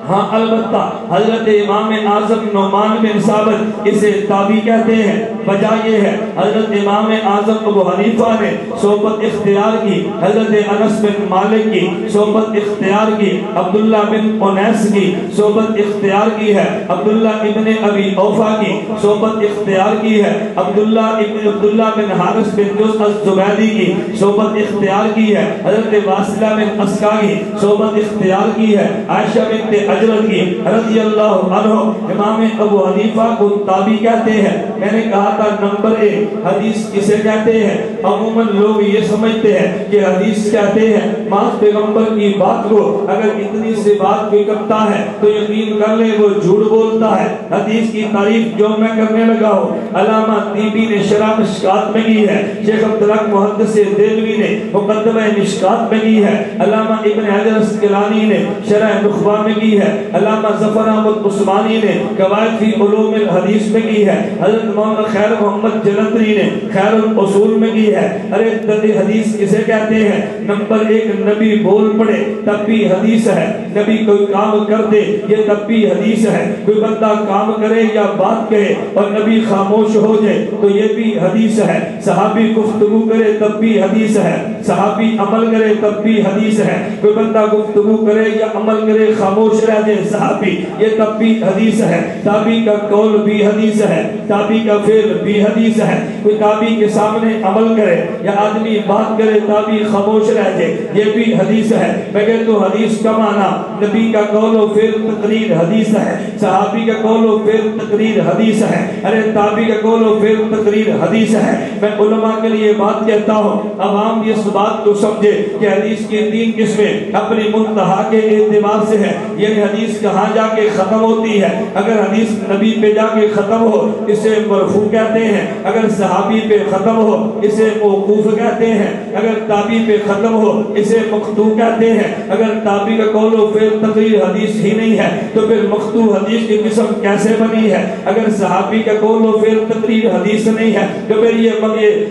ہاں البتہ حضرت امام اعظم نعمان بن ثابت اسے تابی کہتے ہیں۔ وجہ یہ ہے حضرت امام اعظم ابو حنیفہ نے صحبت اختیار کی، حضرت انس بن مالک کی صحبت اختیار کی، عبداللہ بن انیس کی صحبت اختیار کی ہے، عبداللہ ابن ابی اوفا کی صحبت اختیار کی ہے، عبداللہ بن حارث بن جوز الزبیدی کی صحبت اختیار کی ہے، حضرت واصلہ بن اسقا کی صحبت اختیار کی ہے، عائشہ بنت اجرت کی رضی اللہ عنہ۔ امام ابو حنیفہ کو تابی کہتے ہیں۔ میں نے کہا تھا نمبر 1 حدیث کسے کہتے ہیں؟ عموماً لوگ یہ سمجھتے ہیں کہ حدیث کہتے ہیں ماں پیغمبر کی بات کو اگر اتنی سی بات کوئی کرتا ہے تو یقین کر لے وہ جھوٹ بولتا ہے۔ حدیث کی تعریف جو میں کرنے لگا ہوں علامہ طیبی نے شرح مشکات میں کی ہے، شیخ عبدالحق محدث دہلوی نے مقدمہ مشکات میں کی ہے، علامہ ابن حجر اسقلانی نے شرح نخبہ میں کی ہے، علامہ ظفر احمد عثمانی نے قواعد فی علوم الحدیث میں کی ہے، حضرت مولانا خیر محمد جلندری نے خیر الاصول میں کی ہے۔ ارے حدیث کسے کہتے ہیں؟ نمبر 1 نبی بول پڑے تب بھی حدیث ہے، نبی کوئی کام کر دے یہ تب بھی حدیث ہے، کوئی بندہ کام کرے یا بات کہے اور نبی خاموش ہو جائے تو یہ بھی حدیث ہے، صحابی گفتگو کرے تب بھی حدیث ہے، صحابی عمل کرے تب بھی حدیث ہے، کوئی بندہ گفتگو کرے یا عمل کرے خاموش رہ جائے صحابی یہ تب بھی حدیث ہے، تابعی کا قول بھی حدیث ہے، تابعی کا فعل بھی حدیث ہے، کوئی تابعی کے سامنے عمل کرے یا آدمی بات کرے تابعی خاموش رہ جائے یہ بھی حدیث ہے۔ مگر تو حدیث کا معنی نبی کا قول و فعل تقریر حدیث ہے، صحابی کا قول و فعل تقریر حدیث ہے، ارے تابعی کا قول و فعل تقریر حدیث ہے۔ میں علماء کے لیے بات کہتا ہوں عوام اس بات کو سمجھے کہ حدیث کی 3 قسمیں اپنی منتہا کے اعتبار سے ہے، یعنی حدیث کہاں جا کے ختم ہوتی ہے؟ اگر حدیث نبی پہ جا کے ختم ہو اسے مرفوع کہتے ہیں، اگر صحابی پہ ختم ہو اسے موقوف کہتے ہیں، اگر تابعی پہ ختم ہو اسے مقطوع کہتے ہیں۔ اگر تابعی کا قول و فعل تقریر حدیث ہی نہیں ہے تو پھر مقطوع حدیث کی قسم کیسے بنی ہے؟ اگر صحابی کا قول و فعل تقریر حدیث نہیں ہے تو پھر یہ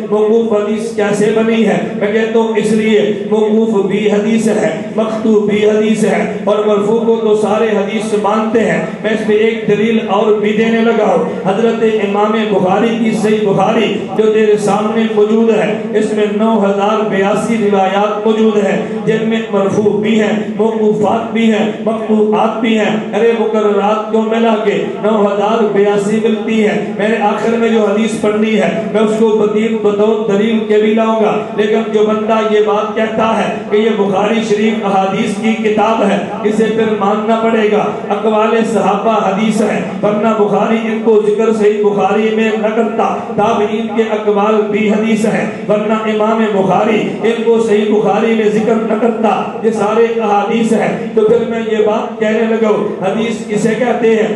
موقوف حدیث کیسے بنی ہے؟ میں کہتا تو اس لیے موقوف بھی حدیث ہے، مقطوع بھی حدیث ہے، اور مرفوع کو تو سارے حدیث مانتے ہیں۔ میں اس پہ ایک دلیل اور بھی دینے لگا ہوں۔ حضرت امام بخاری کی صحیح بخاری جو تیرے سامنے موجود ہے، اس میں 9082 روایات موجود ہیں، جن میں مرفوع بھی ہیں، موقوفات بھی ہیں، مقطوعات بھی ہیں۔ ارے مقررات کو ملا کے 9082 ملتی ہے۔ میں نے آخر میں جو حدیث پڑھنی ہے میں اس کو بطور دلیل کے بھی لاؤں گا، لیکن جو بندہ یہ بات کہتا ہے کہ یہ بخاری شریف احادیث کی کتاب ہے، اسے پھر ماننا پڑے گا۔ اقوال صحابہ حدیث ہے، ورنہ بخاری ان کو ذکر صحیح بخاری میں نہ کرتا۔ تابعین کے اقوال بھی حدیث ہے، ورنہ امام بخاری ان کو صحیح بخاری میں ذکر نہ کرتا۔ یہ سارے احادیث ہے۔ تو پھر میں یہ بات کہنے لگا، حدیث کسے کہتے ہیں؟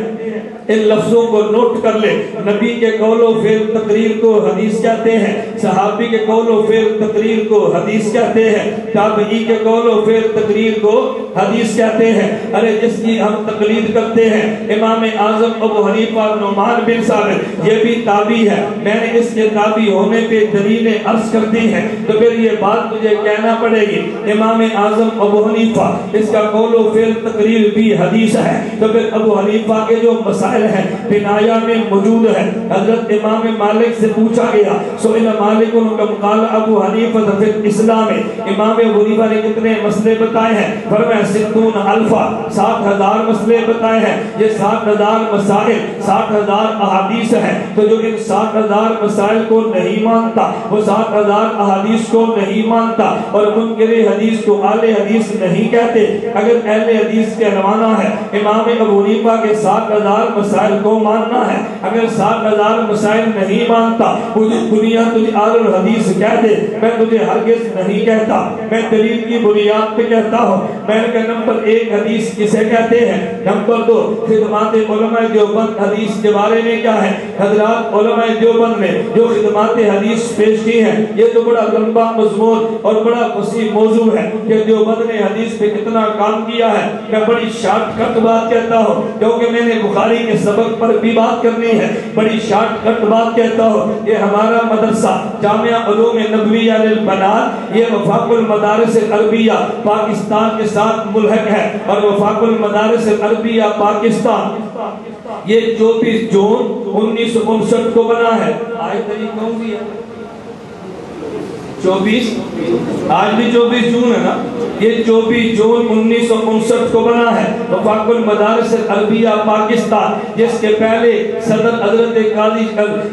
ان لفظوں کو نوٹ کر لے۔ نبی کے قول و فعل تقریر کو حدیث کہتے ہیں، صحابی کے قول و فعل تقریر کو حدیث کہتے ہیں، تابعی کے قول و فعل تقریر کو حدیث کہتے ہیں۔ ارے جس کی ہم تقلید کرتے ہیں امام اعظم ابو حنیفہ نعمان بن ثابت، یہ بھی تابعی ہے۔ میں نے اس کے تابعی ہونے پہ دلیلیں عرض کر دی ہیں، تو پھر یہ بات مجھے کہنا پڑے گی امام اعظم ابو حنیفہ اس کا قول و فعل تقریر بھی حدیث ہے۔ تو پھر ابو حنیفہ کے جو مسائل ہے بنایا میں موجود ہے۔ حضرت امام مالک سے پوچھا گیا، سئل مالک کم قال ابو حنیفہ فی الاسلام، امام ابو حنیفہ نے کتنے مسئلے بتائے ہیں؟ فرمایا 60,000 مسئلے بتائے ہیں۔ یہ 60,000 مسائل 60,000 احادیث ہیں۔ تو جو ان 60,000 مسائل کو نہیں مانتا وہ 60,000 احادیث کو نہیں مانتا، اور منکر حدیث کو اہل حدیث نہیں کہتے۔ اگر اہل حدیث کہلوانا ہے امام ابو حنیفہ کے 60,000 مسائل کو ماننا ہے۔ اگر 60,000 مسائل نہیں مانتا، مجھے دنیا تجھے اہل الحدیث کہہ دے، میں تجھے ہرگز نہیں کہتا، میں دلیل کی بنیاد پہ کہتا ہوں۔ میں نے کہا نمبر 1 حدیث کسے کہتے ہیں؟ نمبر 2 خدمات علماء دیوبند حدیث کے بارے میں کیا ہے؟ حضرات علماء دیوبند نے جو خدمات حدیث پیش کی ہیں، یہ تو بڑا لمبا مضمون اور بڑا وسیع موضوع ہے کہ دیوبند نے حدیث پہ کتنا کام کیا ہے۔ میں بڑی شارٹ کٹ بات کہتا ہوں، کیونکہ میں نے بخاری کے سبق پر بھی بات کرنی ہے، بڑی شارٹ کٹ بات کہتا ہوں۔ یہ ہمارا مدرسہ جامعہ علوم نبویہ للبنات، یہ وفاق المدارس العربیہ پاکستان کے ساتھ ملحق ہے، اور وفاق المدارس العربیہ پاکستان یہ 24 جون 1959 کو بنا ہے۔ آج تاریخ کون سی ہے؟ 24 آج بھی 24 جون ہے نا۔ یہ 24 جون 1959 کو بنا ہے وفاق المدارس العربیہ پاکستان، جس کے پہلے صدر حضرت قاضی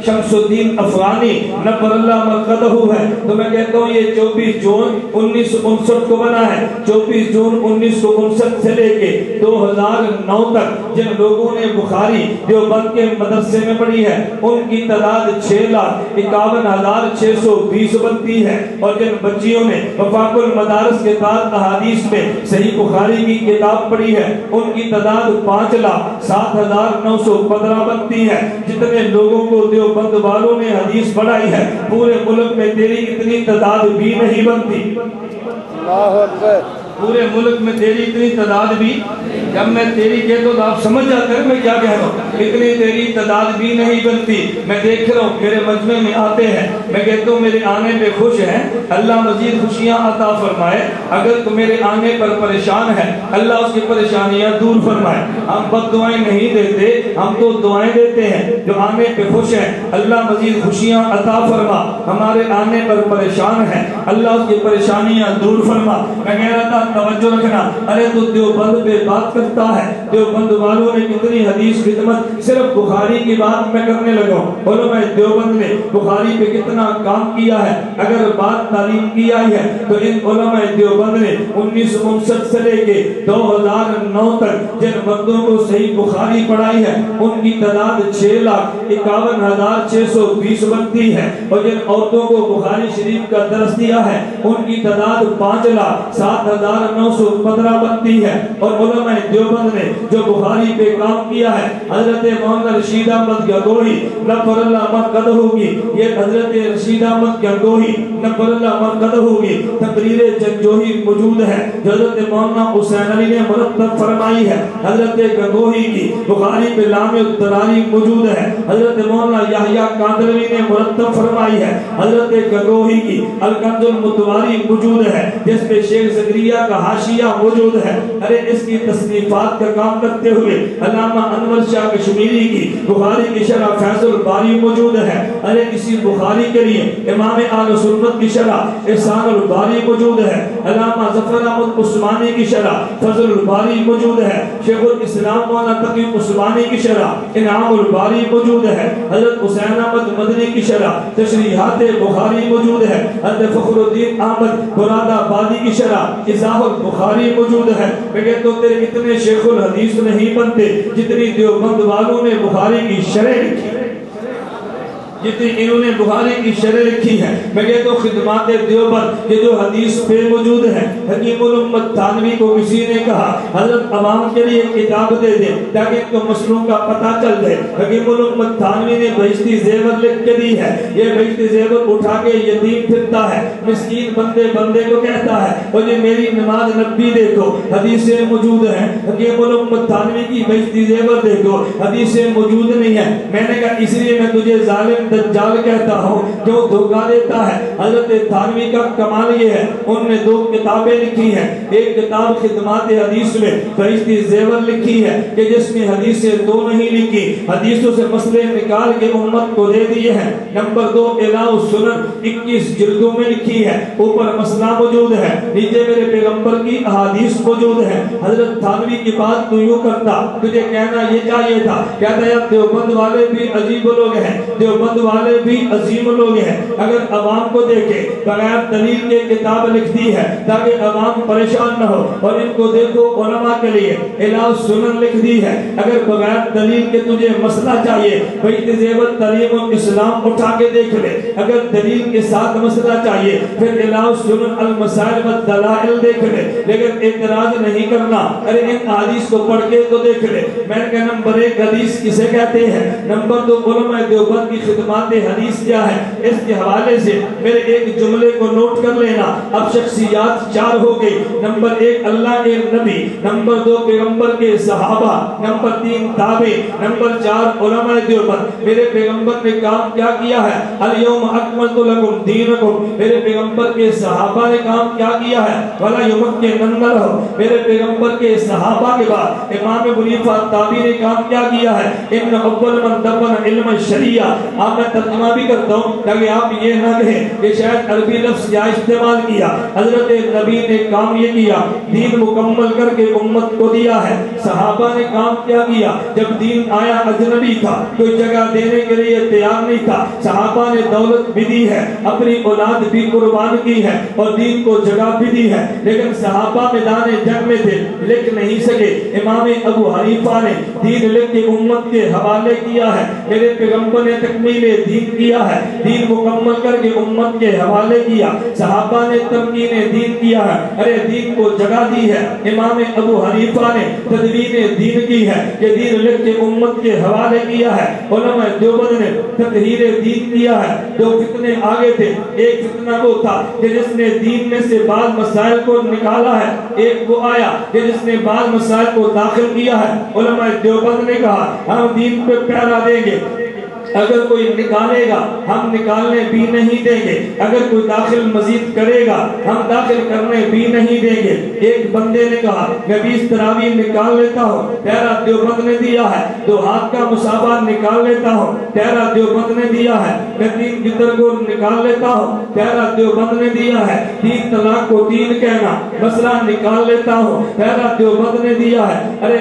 شمس الدین افغانی نبر اللہ مرقدہ ہے۔ تو میں کہتا ہوں یہ 24 جون 1959 کو بنا ہے۔ 24 جون 1959 سے لے کے 2009 تک جن لوگوں نے بخاری دیوبند کے مدرسے میں پڑھی ہے ان کی تعداد 6,51,620 بنتی ہے، اور جن بچیوں نے وفاق المدارس کے تحت احادیث میں صحیح بخاری کی کتاب پڑھی ہے ان کی تعداد 5,07,915 بنتی ہے۔ جتنے لوگوں کو دیوبند والوں نے حدیث پڑھائی ہے پورے ملک میں تیری اتنی تعداد بھی نہیں بنتی۔ اللہ اکبر۔ پورے ملک میں تیری اتنی تعداد بھی، جب میں تیری کہتا ہوں تو آپ سمجھ جاتے ہیں میں کیا کہہ رہا ہوں، اتنی تیری تعداد بھی نہیں بنتی۔ میں دیکھ رہا ہوں میرے مجمع میں آتے ہیں، میں کہتا ہوں میرے آنے پہ خوش ہیں، اللہ مزید خوشیاں عطا فرمائے۔ اگر تم میرے آنے پر پریشان ہے اللہ اس کی پریشانیاں دور فرمائے۔ ہم بد دعائیں نہیں دیتے، ہم تو دعائیں دیتے ہیں۔ جو آنے پہ خوش ہیں اللہ مزید خوشیاں عطا فرما، ہمارے آنے پر پریشان ہے اللہ اس کی پریشانیاں دور فرما۔ میں کہہ رہا تھا توجہ رکھنا، ارے تو دیوبند پہ بات کرتا ہے، دیوبند والوں نے کتنی حدیث خدمت، صرف بخاری کی بات میں کرنے لگا ہوں۔ علماء دیوبند نے بخاری پہ کتنا کام کیا ہے، اگر بات تعلیم کی آئی ہے تو ان علماء دیوبند نے 1959 سے لے کے 2009 تک جن مردوں کو صحیح بخاری پڑھائی ہے ان کی تعداد 6,51,620 بنتی ہے، اور جن عورتوں کو بخاری شریف کا درس دیا ہے ان کی تعداد 5,07,000 1915 بنتی ہے، اور علماء دیوبند نے جو بخاری پہ کام کیا ہے، حضرت مولانا رشید احمد گنگوہی نفر اللہ مرقدہ ہوگی، یہ حضرت رشید احمد گنگوہی نفر اللہ مرقدہ ہوگی، تقریر جنجوہی موجود ہے جو حضرت مولانا حسین علی نے مرتب فرمائی ہے، حضرت گنگوہی کی بخاری پہ لام الدراری موجود ہے، حضرت مولانا یحییٰ کاندلوی نے مرتب فرمائی ہے، حضرت گنگوہی کی الکنز المتواری موجود ہے جس پہ شیخ زکریا کا حاشیہ موجود ہے۔ ارے اس کی تصنیفات کا کام کرتے ہوئے علامہ انور شاہ کشمیری کی بخاری کی شرح فیض الباری موجود ہے۔ ارے اسی بخاری کے لیے امام اہل سنت کی شرح احسان الباری موجود ہے، علامہ ظفر احمد عثمانی کی شرح فضل الباری موجود ہے، شیخ الاسلام مولانا تقی عثمانی کی شرح انعام الباری موجود ہے، حضرت حسین احمد مدنی کی شرح تشریحات بخاری موجود ہے، حضرت فخر الدین احمد مراد آبادی کی شرح اصحاح البخاری موجود ہے۔ میں کہتا ہوں تیرے اتنے شیخ الحدیث نہیں بنتے جتنی دیوبند والوں نے بخاری کی شرح لکھی ہے، جتنی انہوں نے بخاری کی شرح لکھی ہے۔ میں کہتا ہوں خدمات دیوبند یہ جو حدیث پہ موجود ہے، حکیم الامت تھانوی کو کسی نے کہا حضرت عوام کے لیے کتاب دے دے تاکہ ان کو مسئلوں کا پتہ چل دے۔ حکیم الامت تھانوی نے بہشتی زیور لکھ کے دی ہے، یہ بہشتی زیور اٹھا کے یتیم پھرتا ہے، مسکین بندے بندے کو کہتا ہے اور یہ میری نماز نبی دیکھو، حدیثیں موجود ہیں۔ حکیم الامت تھانوی کی بہشتی زیور دیکھو، حدیثیں موجود نہیں ہیں۔ میں نے کہا اس لیے میں تجھے ظالم دجال کہتا ہوں جو دھوکہ دیتا ہے۔ حضرت تھانوی کا کمال یہ ہے ان نے 2 کتابیں لکھی ہیں، ایک کتاب خدمات حدیث میں بہشتی زیور لکھی ہے کہ جس میں حدیثیں 2 نہیں لکھی، حدیثوں سے مسئلے نکال کے امت کو دے دیے ہیں۔ نمبر 2 اعلاء السنن 21 جلدوں میں لکھی ہے، اوپر مسئلہ موجود ہے، نیچے میرے پیغمبر کی احادیث موجود ہے۔ حضرت تھانوی کی بات تو یوں کرتا، تجھے کہنا یہ چاہیے تھا، کہتا ہے دیوبند والے بھی عجیب لوگ ہیں، دیوبند والے بھی عظیم لوگ ہیں، اگر عوام کو دیکھے بغیر دلیل کے کتاب لکھ دی ہے تاکہ عوام پریشان نہ ہو، اور ان کو دیکھو علماء کے لیے اعلاء السنن لکھ دی ہے، اگر بغیر دلیل کے تجھے مسئلہ چاہیے بہشتی زیور تعلیم الاسلام اٹھا کے دیکھ لے، اگر دلیل کے ساتھ مسئلہ چاہیے پھر اعلاء السنن المسائل والدلائل دیکھ لے، لیکن اعتراض نہیں کرنا، ارے ان حدیث کو پڑھ کے تو دیکھ لے۔ میں نے کہا نمبر 1 حدیث کسے کہتے ہیں، نمبر 2 علماء دیوبند کی خدمات حدیث کیا ہے۔ اس کے حوالے سے میرے ایک جملے کو نوٹ کر لینا، اب شخصیات 4 ہو گئی، نمبر 1 اللہ کے نبی، نمبر 2 پیغمبر کے صحابہ، نمبر 3 تابع، نمبر 4 علماء دیوبند۔ میرے پیغمبر نے کام کیا کیا ہے، الیوم اکملت لکم دینکم، میرے پیغمبر کے صحابہ نے کام کیا کیا ہے، ولا یمکنن لہم، میرے پیغمبر کے صحابہ کے بعد امام ابو حنیفہ تابعی نے کام کیا کیا ہے، ان اول من دفن علم الشریعہ۔ آپ میں ترجمہ بھی کرتا ہوں تاکہ آپ یہ نہ کہیں کہ شاید عربی لفظ کیا استعمال کیا، حضرت نبی نے کام یہ کیا، دین مکمل کر کے امت کو دیا ہے۔ صحابہ نے کام کیا کیا، جب دین آیا اجنبی تھا، کوئی جگہ دینے کے لیے تیار نہیں تھا، صحابہ نے دولت بھی دی ہے، اپنی اولاد بھی قربان کی ہے اور دین کو جگہ بھی دی ہے، لیکن صحابہ میدان جنگ میں تھے، لکھ نہیں سکے۔ امام ابو حنیفہ نے دین لکھ کے امت کے حوالے کیا ہے، میرے پیغمبر نے تکمیل دین کیا ہے، دین مکمل کر کے امت کے حوالے کیا، صحابہ نے تمکین دین کیا ہے، ارے دین کو جگہ دی ہے۔ امام ابو حنیفہ نے تدوین دین کی ہے کہ دین لکھ کے امت کے حوالے کیا ہے۔ علماء دیوبند نے تطہیر دین کیا ہے۔ 2 فتنے آگے تھے، ایک فتنہ وہ تھا کہ جس نے دین میں سے بعض مسائل کو نکالا ہے، ایک وہ آیا کہ جس نے بعض مسائل کو داخل کیا ہے۔ علماء دیوبند نے کہا ہم دین پہ پہرا دیں گے، اگر کوئی نکالے گا ہم نکالنے بھی نہیں دیں گے، اگر کوئی داخل مزید کرے گا ہم داخل کرنے بھی نہیں دیں گے۔ ایک بندے نے کہا میں 20 تراویح نکال لیتا ہوں، پہرا دیوبند نے دیا ہے۔ 2 ہاتھ کا مسابہ نکال لیتا ہوں، پہرا دیوبند نے دیا ہے۔ میں 3 گدر کو نکال لیتا ہوں، پہرا دیوبند نے دیا ہے۔ 3 طلاق کو 3 کہنا مسئلہ نکال لیتا ہوں، پہرا دیوبند نے دیا ہے۔ ارے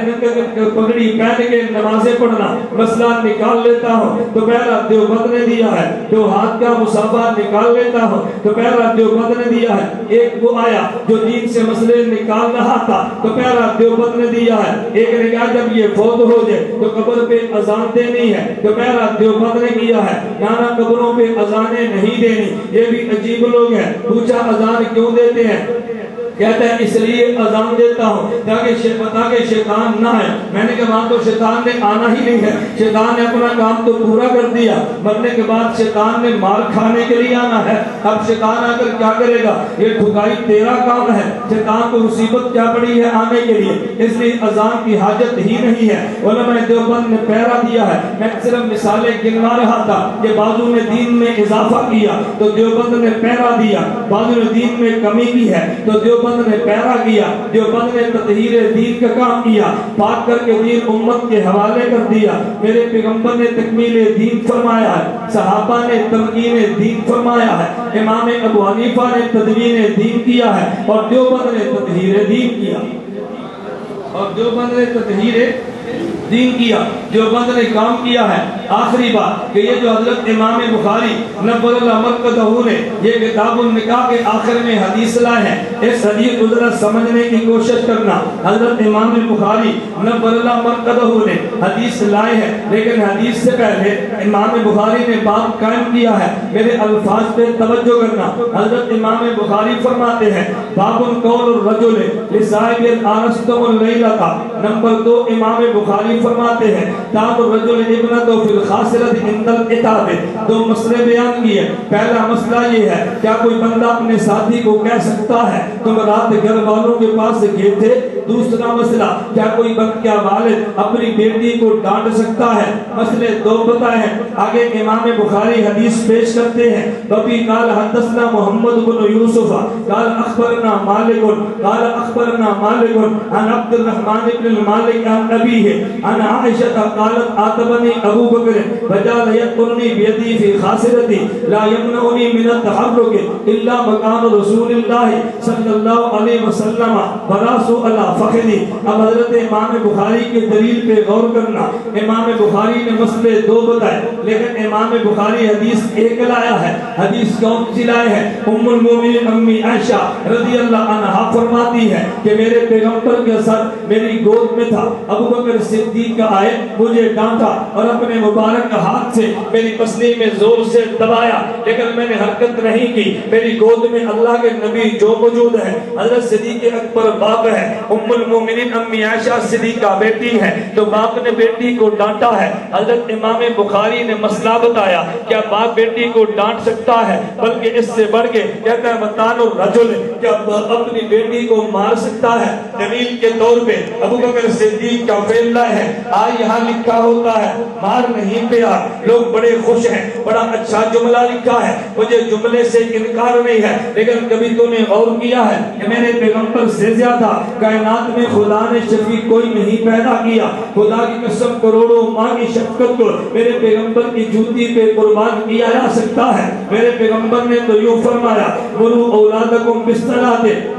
پگڑی پہن کے نمازیں پڑھنا مسئلہ نکال لیتا ہوں تو پہلا دیوبند نے دیا ہے۔ 2 ہاتھ کا مسابہ نکال لیتا ہوں تو پہلا دیوبند نے دیا ہے۔ ایک وہ آیا جو دین سے مسئلے نکال رہا تھا تو پہلا دیوبند نے دیا ہے۔ ایک نے کہا جب یہ فوت ہو جائے تو قبر پہ اذان دینی ہے تو پہلا دیوبند نے کیا ہے۔ نانا قبروں پہ اذانیں نہیں دینی، یہ بھی عجیب لوگ ہیں۔ پوچھا اذان کیوں دیتے ہیں، کہتا ہے اس لیے اذان دیتا ہوں تاکہ شیطان نہ ہے. میں نے کہا وہاں تو شیطان نے آنا ہی نہیں ہے, شیطان نے اپنا کام تو پورا کر دیا, مرنے کے بعد شیطان نے مار کھانے کے لیے آنا ہے. اب شیطان آ کر کیا کرے گا؟ یہ ٹھکائی تیرا کام ہے, شیطان کو مصیبت کیا پڑی ہے آنے کے لیے, اس لیے اذان کی حاجت ہی نہیں ہے. علماء دیوبند نے پیرا دیا ہے. میں صرف مثالیں گنوا رہا تھا کہ بعضوں نے دین میں اضافہ کیا تو دیوبند نے پیرا دیا, بعضوں نے دین میں کمی کی ہے تو دیوبند نے پیرا کیا. دیوبند نے تطہیر دین کا کام کیا, پاک کر کے دین امت کے حوالے کر دیا. میرے پیغمبر نے تکمیل دین فرمایا ہے, صحابہ نے تمکین دین فرمایا ہے, امام ابو حنیفہ نے تدوین دین کیا ہے, اور دیوبند نے تطہیر دین کیا, اور دیوبند نے تطہیر دین کیا. دیوبند نے کام کیا ہے. آخری بات کہ یہ جو حضرت امام بخاری نور اللہ مرقدہ نے یہ کتاب النکاح کے آخر میں حدیث لائے ہیں, اس حدیث کو ذرا سمجھنے کی کوشش کرنا. حضرت امام بخاری نور اللہ مرقدہ نے حدیث لائے ہیں, لیکن حدیث سے پہلے امام بخاری نے باب قائم کیا ہے. میرے الفاظ پہ توجہ کرنا. حضرت امام بخاری فرماتے ہیں باب قول الرجل لصاحب الارستم اللیلۃ. نمبر 2 امام بخاری فرماتے ہیں تاب الرجل ابنتہ فی الخاسرۃ عند العتاب. 2 مسئلے بیان کیے. پہلا مسئلہ یہ ہے کیا کوئی بندہ اپنے ساتھی کو کہہ سکتا ہے تم رات گھر والوں کے پاس گئے تھے. دوسرا مسئلہ کیا کوئی کیا والد اپنی بیٹی کو ڈانٹ سکتا ہے. مسئلے 2 بتائے ہیں. آگے امام بخاری حدیث پیش کرتے ہیں وفی قال حدثنا محمد بن یوسف قال اخبرنا مالک قال اخبرنا مالک عن عبد الرحمن بن المالک عن ابیہ عن عائشہ قالت آتبنی ابو بکر فجعل یقرنی بیدی فی خاسرتی لا یمنعنی من التحرک الا مکان رسول اللہ صلی اللہ علیہ وسلم براسو علی فخذی. اب حضرت امام بخاری کے دلیل پہ غور کرنا. امام بخاری نے مسئلے 2 بتائے, لیکن امام بخاری حدیث ایک لایا ہے. حدیث کون سی لائے ہے؟ ام المومنین امی عائشہ رضی اللہ عنہا فرماتی ہے کہ میرے پیغمبر کے سر میری گود میں تھا. ابو بکر صدیق کا آئے مجھے ڈانٹا اور اپنے مبارک ہاتھ سے میری پسلی میں زور سے دبایا, لیکن میں نے حرکت نہیں کی. میری گود میں اللہ کے نبی جو موجود ہے حضرت صدیق اکبر باپ ہے, ام المومنین امی عائشہ صدیقہ بیٹی ہے, تو باپ نے بیٹی کو ڈانٹا ہے. حضرت امام بخاری نے مسئلہ بتایا کیا باپ بیٹی کو ڈانٹ سکتا ہے, بلکہ اس سے بڑھ کے کہتا ہے متان الرجل کیا باپ اپنی بیٹی کو مار سکتا ہے. دلیل کے طور پہ ابو بکر صدیق کا فعل ہے. آج یہاں لکھا ہوتا ہے مار نہیں پیار. لوگ بڑے خوش ہیں, بڑا اچھا جملہ لکھا ہے, مجھے جملے سے انکار نہیں ہے, لیکن کبھی تو نے غور کیا ہے کہ میرے پیغمبر سے زیادہ کائنات میں خدا نے شفیع کوئی نہیں پیدا کیا. خدا کی قسم کروڑوں ماں کی شفقت کو میرے پیغمبر کی جوتی پہ قربان کیا جا سکتا ہے. میرے پیغمبر نے تو یوں فرمایا مرو اولادکم بالصلاۃ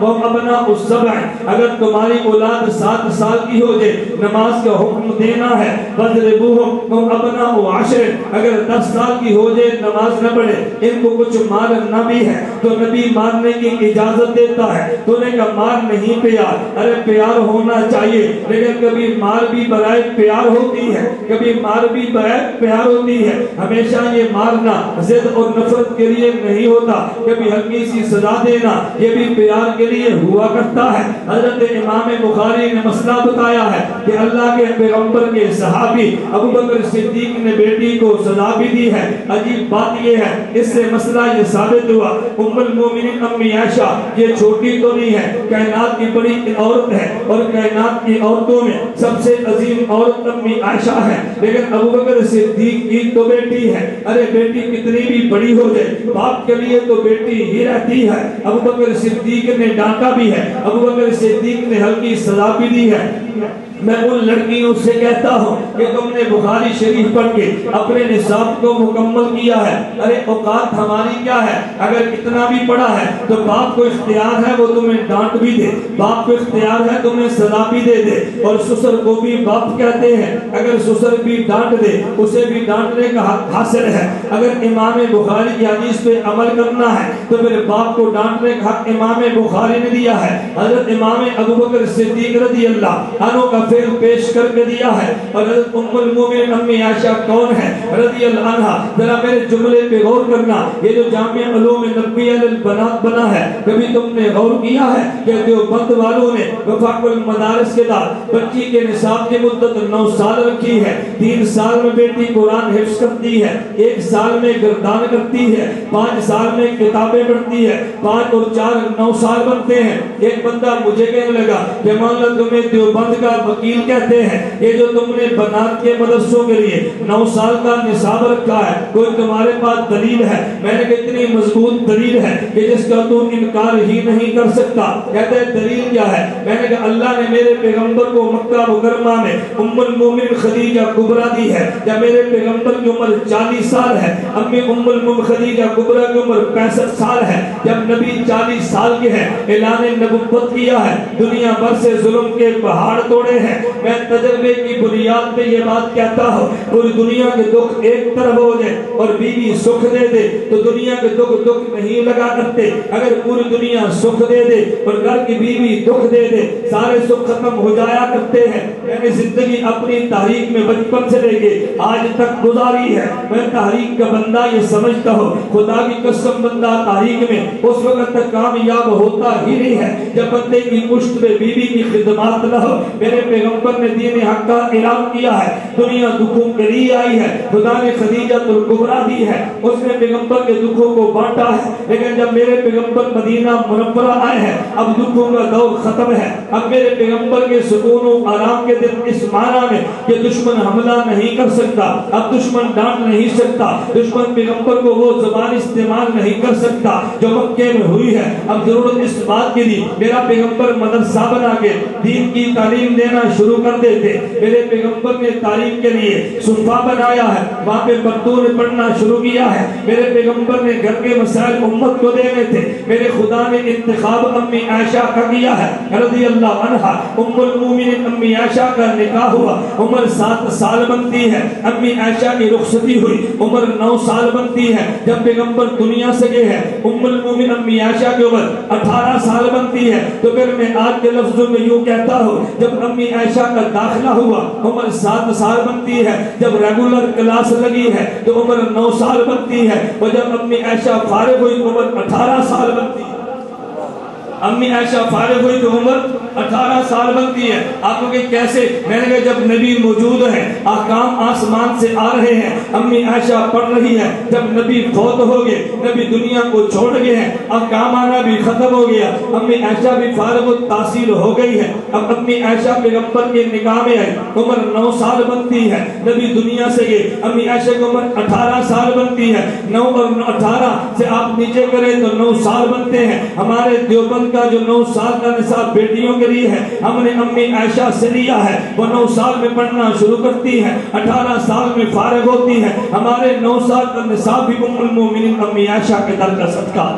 وهم ابناء السبع. اگر تمہاری اولاد 7 سال کی ہو جائے نماز کا حکم دینا ہے. وضربوہم وهم ابناء 10. اگر 10 سال کی ہو جائے نماز نہ پڑھے ان کو کچھ مارنا بھی ہے تو نبی مارنے کی اجازت دیتا ہے. تو نے کہا مار نہیں پیار. ارے پیار ہونا چاہیے, لیکن کبھی مار بھی برائے پیار ہوتی ہے, کبھی مار بھی برائے پیار ہوتی ہے. ہمیشہ یہ مارنا ضد اور نفرت کے لیے نہیں ہوتا, کبھی ہلکی سی سزا دینا یہ بھی پیار کے لیے ہوا کرتا ہے. حضرت امام بخاری نے مسئلہ بتایا ہے کہ اللہ کے پیغمبر کے صحابی ابو بکر صدیق نے بیٹی کو سزا بھی دی ہے. عجیب بات یہ ہے, اس سے مسئلہ یہ ثابت ہوا ام المومنین امی عائشہ یہ چھوٹی تو نہیں ہے, کائنات کی بڑی عورت ہے, اور کائنات کی عورتوں میں سب سے عظیم عورت امی عائشہ ہے. لیکن ابو بکر صدیق کی تو بیٹی ہے. ارے بیٹی کتنی بھی بڑی ہو جائے باپ کے لیے تو بیٹی ہی رہتی ہے. ابو بکر صدیق نے ڈانٹا بھی ہے, ابو بکر صدیق نے ہلکی سزا بھی دی ہے. میں ان لڑکیوں سے کہتا ہوں کہ تم نے بخاری شریف پڑھ کے اپنے نصاب کو مکمل کیا ہے. ارے اوقات ہماری کیا ہے, اگر اتنا بھی پڑھا ہے تو باپ کو اختیار ہے وہ تمہیں ڈانٹ بھی دے, باپ کو اختیار ہے تمہیں سزا بھی دے دے. اور سسر کو بھی باپ کہتے ہیں, اگر سسر بھی ڈانٹ دے اسے بھی ڈانٹنے کا حق حاصل ہے. اگر امام بخاری کی حدیث پہ عمل کرنا ہے تو میرے باپ کو ڈانٹنے کا حق امام بخاری نے دیا ہے. حضرت امام ابو بکر صدیق رضی اللہ عنہ کا فعل پیش کر کے دیا ہے. اور حضرت ام المومنین امی عائشہ کون ہے رضی اللہ عنہا؟ ذرا میرے جملے پہ غور کرنا. یہ جو جامع علوم نبویہ للبنات بنا ہے, کبھی تم نے غور کیا ہے کہ دیوبند والوں نے وفاق المدارس کے بعد بچی کے نصاب کی مدت 9 سال رکھی ہے. 3 سال میں بیٹی قرآن حفظ کرتی ہے, 1 سال میں گردان کرتی ہے, 5 سال میں کتابیں پڑھتی ہے, 5 اور 4 9 سال بنتے ہیں. ایک بندہ مجھے کہنے لگا کہ مولانا تمہیں دیوبند کا وکیل کہتے ہیں, یہ جو تم نے بنات کے مدرسوں کے لیے 9 سال کا نصاب رکھا ہے, کوئی تمہارے پاس دلیل ہے؟ میں نے کہا اتنی مضبوط دلیل ہے کہ جس کا تو انکار ہی نہیں کر سکتا. کہتے ہیں دلیل کیا ہے؟ میں نے کہا اللہ نے میرے پیغمبر کو مکہ مکرمہ میں ام المومن خدیجہ کبریٰ دی ہے. جب میرے پیغمبر کی عمر 40 سال ہے, امی ام المومن خدیجہ کبریٰ کی عمر 65 سال ہے. جب نبی 40 سال کے ہیں, اعلان نبوت کیا ہے, دنیا بھر سے ظلم کے پہاڑ توڑے ہیں. میں تجربے کی بنیاد پہ یہ بات کہتا ہوں, پوری دنیا کے دکھ ایک طرف ہو جائے اور بیوی سکھ دے دے تو دنیا کے دکھ نہیں لگا کرتے. اگر پوری دنیا سکھ دے دے اور گھر کی بیوی دکھ دے دے, سارے سکھ ختم ہو جایا کرتے ہیں. میں نے زندگی اپنی تاریخ میں بچپن سے لے کے آج تک گزاری ہے. میں تاریخ کا بندہ یہ سمجھتا ہوں, خدا کی قسم بندہ تاریخ میں اس وقت تک کامیاب ہوتا ہی نہیں ہے جب بندے کی پشت پہ بیوی کی خدمات نہ ہو. میرے پیغمبر نے دین حق کا اعلان کیا ہے, دنیا دکھوں کے لیے آئی ہے. خدا نے خدیجہ الکبریٰ دی ہے, اس نے پیغمبر کے دکھوں کو بانٹا ہے. لیکن جب میرے پیغمبر مدینہ منورہ آئے ہیں, اب دکھوں کا دور ختم ہے. اب میرے پیغمبر کے سکون و آرام کے دن اس معنی میں کہ دشمن حملہ نہیں کر سکتا, اب دشمن ڈانٹ نہیں سکتا, دشمن پیغمبر کو وہ زبان استعمال نہیں کر سکتا جو مکے میں ہوئی ہے. اب ضرورت اس بات کی تھی میرا پیغمبر مدرسہ بنا کے دین کی تعلیم دینا شروع کر دیتے. میرے پیغمبر نے تعلیم کے لیے صفحہ بنایا ہے, وہاں پہ مردوں پڑھنا شروع کیا ہے. میرے پیغمبر نے گھر کے مسائل امت کو دینے تھے. میرے خدا نے انتخاب امی عائشہ کا کیا ہے رضی اللہ عنہا. ام المومنین امی عائشہ کا نکاح ہوا, عمر 7 سال بنتی ہے. امی عائشہ کی رخصتی ہوئی, عمر 9 سال بنتی ہے. جب پیغمبر دنیا سے گئے ہیں, ام المومنین امی عائشہ کی عمر 18 سال بنتی ہے. تو پھر میں آج کے لفظوں میں یوں کہتا ہوں, جب امی عائشہ کا داخلہ ہوا عمر 7 سال بنتی ہے. جب ریگولر کلاس لگی ہے تو عمر 9 سال بنتی ہے. اور جب امی عائشہ فارغ ہوئی عمر 18 سال بنتی ہے. امی عائشہ فارغ ہوئی تو عمر 18 سال بنتی ہے. آپ کو کہ کیسے؟ میں نے کہا جب نبی موجود ہے, احکام آسمان سے آ رہے ہیں, امی عائشہ پڑھ رہی ہے. جب نبی فوت ہو گئے, نبی دنیا کو چھوڑ گئے ہیں, احکام آنا بھی ختم ہو گیا, امی عائشہ بھی فارغ التحصیل ہو گئی ہے. اب امی عائشہ پیغمبر کے نکاح میں آئی, عمر 9 سال بنتی ہے. نبی دنیا سے گئے, امی عائشہ کی عمر 18 سال بنتی ہے. 9 اور 18 سے آپ نیچے کریں تو 9 سال بنتے ہیں. ہمارے دیوبند کا جو 9 سال کا نصاب بیٹیوں کے لیے ہے, ہم نے امی عائشہ سے لیا ہے. وہ 9 سال میں پڑھنا شروع کرتی ہے, 18 سال میں فارغ ہوتی ہے. ہمارے 9 سال کا نصاب بھی ام المومنین امی عائشہ کے در کا صدقہ.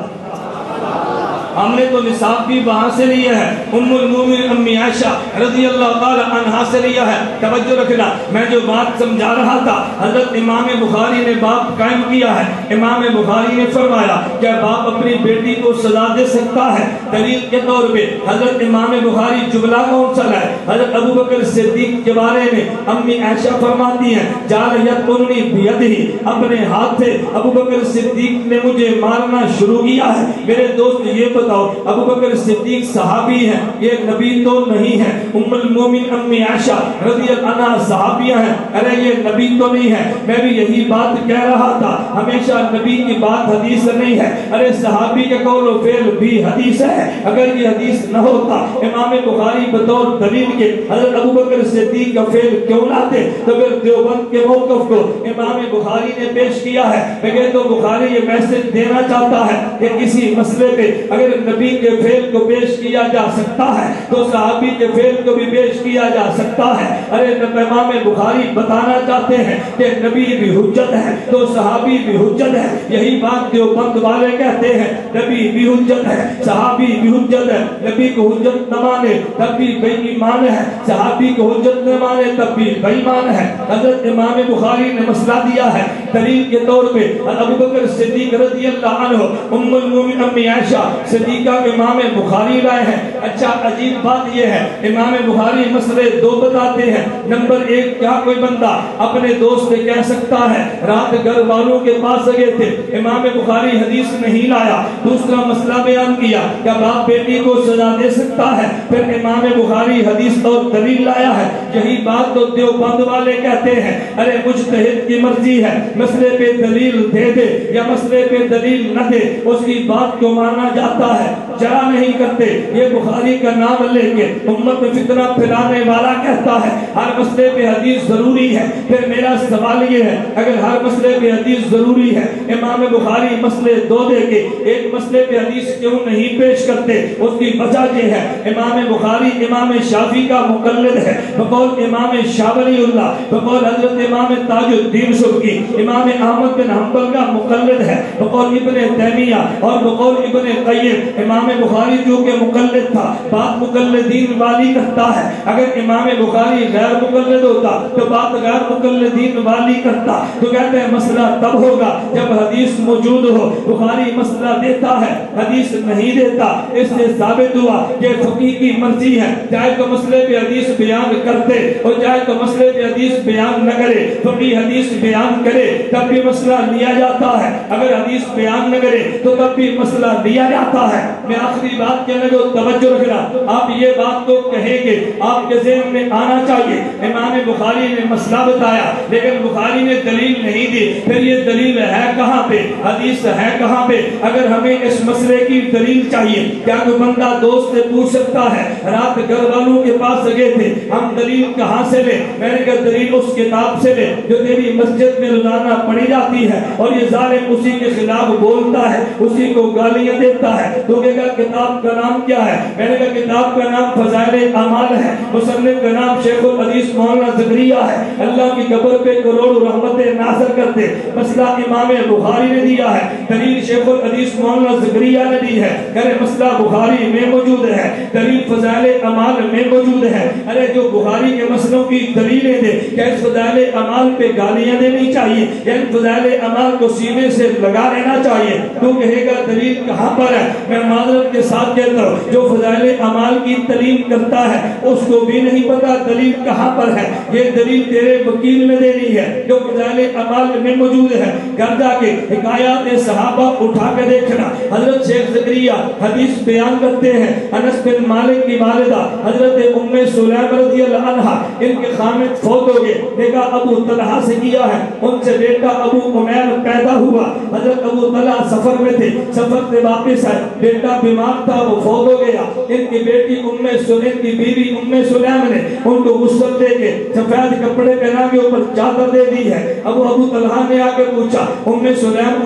ہم نے تو نصاب بھی وہاں سے لیا ہے, ام المومنین امی عائشہ رضی اللہ تعالی عنہا سے لیا ہے. توجہ رکھنا, میں جو بات سمجھا رہا تھا, حضرت امام بخاری نے باب قائم کیا ہے. امام بخاری نے فرمایا کہ باپ اپنی بیٹی کو سزا دے سکتا ہے. دلیل کے طور پہ حضرت امام بخاری جملہ کون سا ہے؟ حضرت ابو بکر صدیق کے بارے میں امی عائشہ فرماتی ہیں, جالیت انہی بیدہی, اپنے ہاتھ سے ابو بکر صدیق نے مجھے مارنا شروع کیا ہے. میرے دوست یہ بتاؤ, ابو بکر صدیق صحابی ہیں, یہ نبی تو نہیں ہے. ام المومن امی عائشہ رضی اللہ عنہا صحابیہ ہیں, ارے یہ نبی تو نہیں ہے. میں بھی یہی بات کہہ رہا تھا, ہمیشہ نبی کی بات حدیث نہیں ہے, ارے صحابی کے قول و فعل بھی حدیث ہے. اگر یہ حدیث نہ ہوتا, امام بخاری بطور دلیل کے حضرت ابو بکر صدیق کا فعل کیوں لاتے, تو پھر دیوبند کے موقف کو امام بخاری نے پیش کیا ہے. میں تو بخاری یہ میسج دینا چاہتا ہے کہ کسی مسئلے پہ اگر نبی کے فعل کو پیش کیا جا سکتا ہے تو صحابی کے فعل کو بھی پیش کیا جا سکتا ہے. ارے امام بخاری بتانا چاہتے ہیں کہ نبی بھی حجت ہے تو صحابی بھی حجت ہے. یہی بات دیوبند والے کہتے ہیں, نبی بھی حجت ہے, صحابی بھی حجت ہے. نبی کو حجت نہ مانے تب بھی بے ایمان ہے, صحابی کو حجت نہ مانے تب بھی بے ایمان ہے. حضرت امام بخاری نے مسئلہ دیا ہے دلیل کے طور پہ. ابو بکر صدیق رضی اللہ عنہ ام المومنین امی عائشہ سے طریقہ امام بخاری لائے ہیں۔ اچھا عجیب بات یہ ہے، امام بخاری مسئلے دو بتاتے ہیں۔ نمبر ایک، کیا کوئی بندہ اپنے دوست سے کہہ سکتا ہے رات گھر والوں کے پاس گئے تھے؟ امام بخاری حدیث نہیں لایا۔ دوسرا مسئلہ بیان کیا، کیا باپ بیٹی کو سزا دے سکتا ہے؟ پھر امام بخاری حدیث اور دلیل لایا ہے۔ یہی بات تو دیوبند والے کہتے ہیں، ارے مجتہد کی مرضی ہے، مسئلے پہ دلیل دے دے یا مسئلے پہ دلیل نہ دے، اس کی بات کو مانا جاتا ہے، جرا نہیں کرتے۔ یہ بخاری کا نام لے کے امت میں فتنہ پھیلانے والا کہتا ہے ہر مسئلے پہ حدیث ضروری ہے۔ پھر میرا سوال یہ ہے، اگر ہر مسئلے پہ حدیث ضروری ہے، امام بخاری مسئلے دو دے کے ایک مسئلے پہ حدیث کیوں نہیں پیش کرتے؟ اس کی وجہ یہ ہے، امام بخاری امام شافعی کا مقلد ہے بقول امام شاہ ولی اللہ، بقول حضرت امام تاج الدین سبکی، امام احمد بن حنبل کا مقلد ہے بقول ابن تیمیہ اور بقول ابن قیم۔ امام بخاری جو کہ مقلد تھا، بات مقلدین والی کرتا ہے۔ اگر امام بخاری غیر مقلد ہوتا تو بات غیر مقلدین والی کرتا۔ تو کہتے ہیں مسئلہ تب ہوگا جب حدیث موجود ہو۔ بخاری مسئلہ دیتا ہے، حدیث نہیں دیتا۔ اس سے ثابت ہوا کہ فقیہ کی مرضی ہے، چاہے تو مسئلے پہ حدیث بیان کرتے اور چاہے تو مسئلے پہ حدیث بیان نہ کرے۔ فقیہ حدیث بیان کرے تب بھی مسئلہ لیا جاتا ہے، اگر حدیث بیان نہ کرے تو تب بھی مسئلہ لیا جاتا ہے۔ میں آخری بات کہنے کو توجہ رکھنا، آپ یہ بات تو کہیں گے، آپ کے ذہن میں آنا چاہیے امام بخاری نے مسئلہ بتایا لیکن بخاری نے دلیل نہیں دی، پھر یہ دلیل ہے کہاں پہ، حدیث ہے کہاں پہ؟ اگر ہمیں اس مسئلے کی دلیل چاہیے، کیا کوئی بندہ دوست سے پوچھ سکتا ہے رات گھر والوں کے پاس گئے تھے، ہم دلیل کہاں سے لیں؟ میں نے کہا دلیل اس کتاب سے لے جو تیری مسجد میں روزانہ پڑھی جاتی ہے، اور یہ ظالم اسی کے خلاف بولتا ہے، اسی کو گالیاں دیتا ہے۔ تو کہا کتاب کا نام کیا ہے؟ میں نے کہا کتاب کا نام فضائل اعمال ہے، مصنف کا نام شیخ الحدیث مولانا زکریا ہے، اللہ کی قبر پہ کروڑوں رحمتیں نازل کرتے۔ مسئلہ امام بخاری نے دیا ہے، دلیل شیخ الحدیث مولانا زکریا نے دی ہے، ارے مسئلہ بخاری میں موجود ہے، دلیل فضائل اعمال میں موجود ہے۔ ارے جو بخاری کے مسئلوں کی دلیلیں دے، کیا اس فضائل اعمال پہ گالیاں دینی چاہیے یا ان فضائل اعمال کو سینے سے لگا لینا چاہیے؟ تو کہے گا دلیل کہاں پر ہے؟ میں معذرت کے ساتھ کہتا ہوں، جو فضائل اعمال کی تعلیم کرتا ہے اس کو بھی نہیں پتا دلیل کہاں پر ہے۔ یہ دلیل تیرے وکیل نے دینی ہے جو فضائل اعمال میں موجود ہے۔ گھر جا کے حکایات صحابہ اٹھا کے دیکھنا، حضرت شیخ زکریا حدیث بیان کرتے ہیں، انس بن مالک کی والدہ حضرت ام سلیم رضی اللہ عنہا، ان کے خامد فوت ہو گئے، دیکھا ابو طلحہ سے کیا ہے، ان سے بیٹا ابو عمیر پیدا ہوا۔ حضرت ابو طلحہ سفر میں تھے، سفر سے واپس آئے، بیٹا بیمار تھا وہ فوت ہو گیا۔ ان کی بیٹی ام سلیم کی بیوی ام سلیم نے ان کو غسل دے کے سفید کپڑے پہنا کے اوپر چادر دے دی ہے۔ ابو طلحہ نے آ کے پوچھا ام سلیم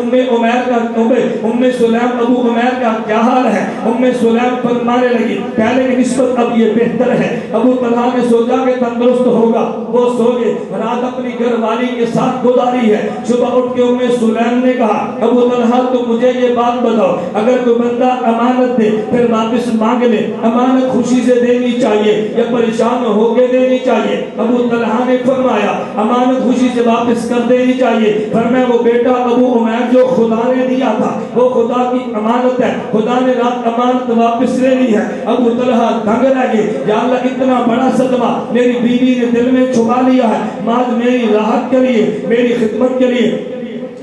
ابو عمیر کا کیا حال ہے؟ ام سلیم فرمانے لگی پہلے کی نسبت اب یہ بہتر ہے۔ ابو طلحہ نے سوچا کہ تندرست ہوگا، وہ سو گئے، رات اپنی گھر والی کے ساتھ گزاری ہے۔ صبح اٹھ کے ام سلیم نے کہا ابو طلحہ تو مجھے یہ بات بتاؤ، اگر کوئی بندہ امانت دے پھر واپس مانگ لے، امانت خوشی سے دینی چاہیے یا پریشان ہو کے دینی چاہیے؟ ابو طلحہ نے فرمایا امانت خوشی سے واپس کر دینی چاہیے۔ فرمایا وہ بیٹا ابو عمیر جو خدا نے دیا تھا وہ خدا کی امانت ہے، خدا نے رات امانت واپس لے لی ہے۔ ابو طلحہ دنگ رہ گئے، یا اللہ اتنا بڑا صدمہ میری بیوی نے دل میں چھپا لیا ہے، ماں میری راحت کے لیے، میری خدمت کے لیے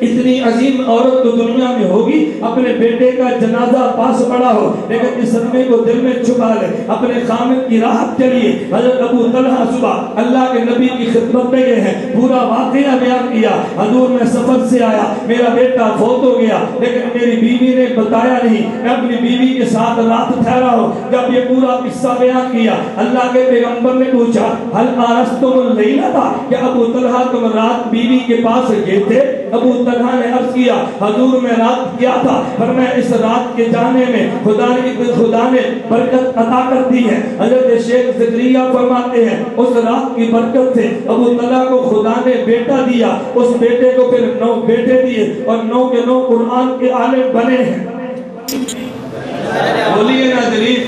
اتنی عظیم عورت تو دنیا میں ہوگی، اپنے بیٹے کا جنازہ پاس پڑا ہو لیکن اس صدمے کو دل میں چھپا لے اپنے خامد کی راحت کے لیے۔ حضرت ابو طلحہ صبح اللہ کے نبی کی خدمت میں گئے ہیں، پورا واقعہ بیان کیا، حضور میں سفر سے آیا، میرا بیٹا فوت ہو گیا لیکن میری بیوی نے بتایا نہیں، میں اپنی بیوی کے ساتھ رات ٹھہرا ہوں۔ جب یہ پورا قصہ بیان کیا اللہ کے پیغمبر نے پوچھا حل آرستم اللیلہ، کہ ابو طلحہ تم رات بیوی کے پاس گئے تھے؟ ابو طلحہ نے عرض کیا حضور میں رات کیا تھا، فرمایا اس رات کے جانے میں خدا نے برکت عطا کر دی ہے۔ حضرت شیخ زکریا فرماتے ہیں اس رات کی برکت سے ابو طلحہ کو خدا نے بیٹا دیا، اس بیٹے کو پھر 9 بیٹے دیے اور 9 کے 9 قرآن کے عالم بنے ہیں۔ بولیے نا دلیل،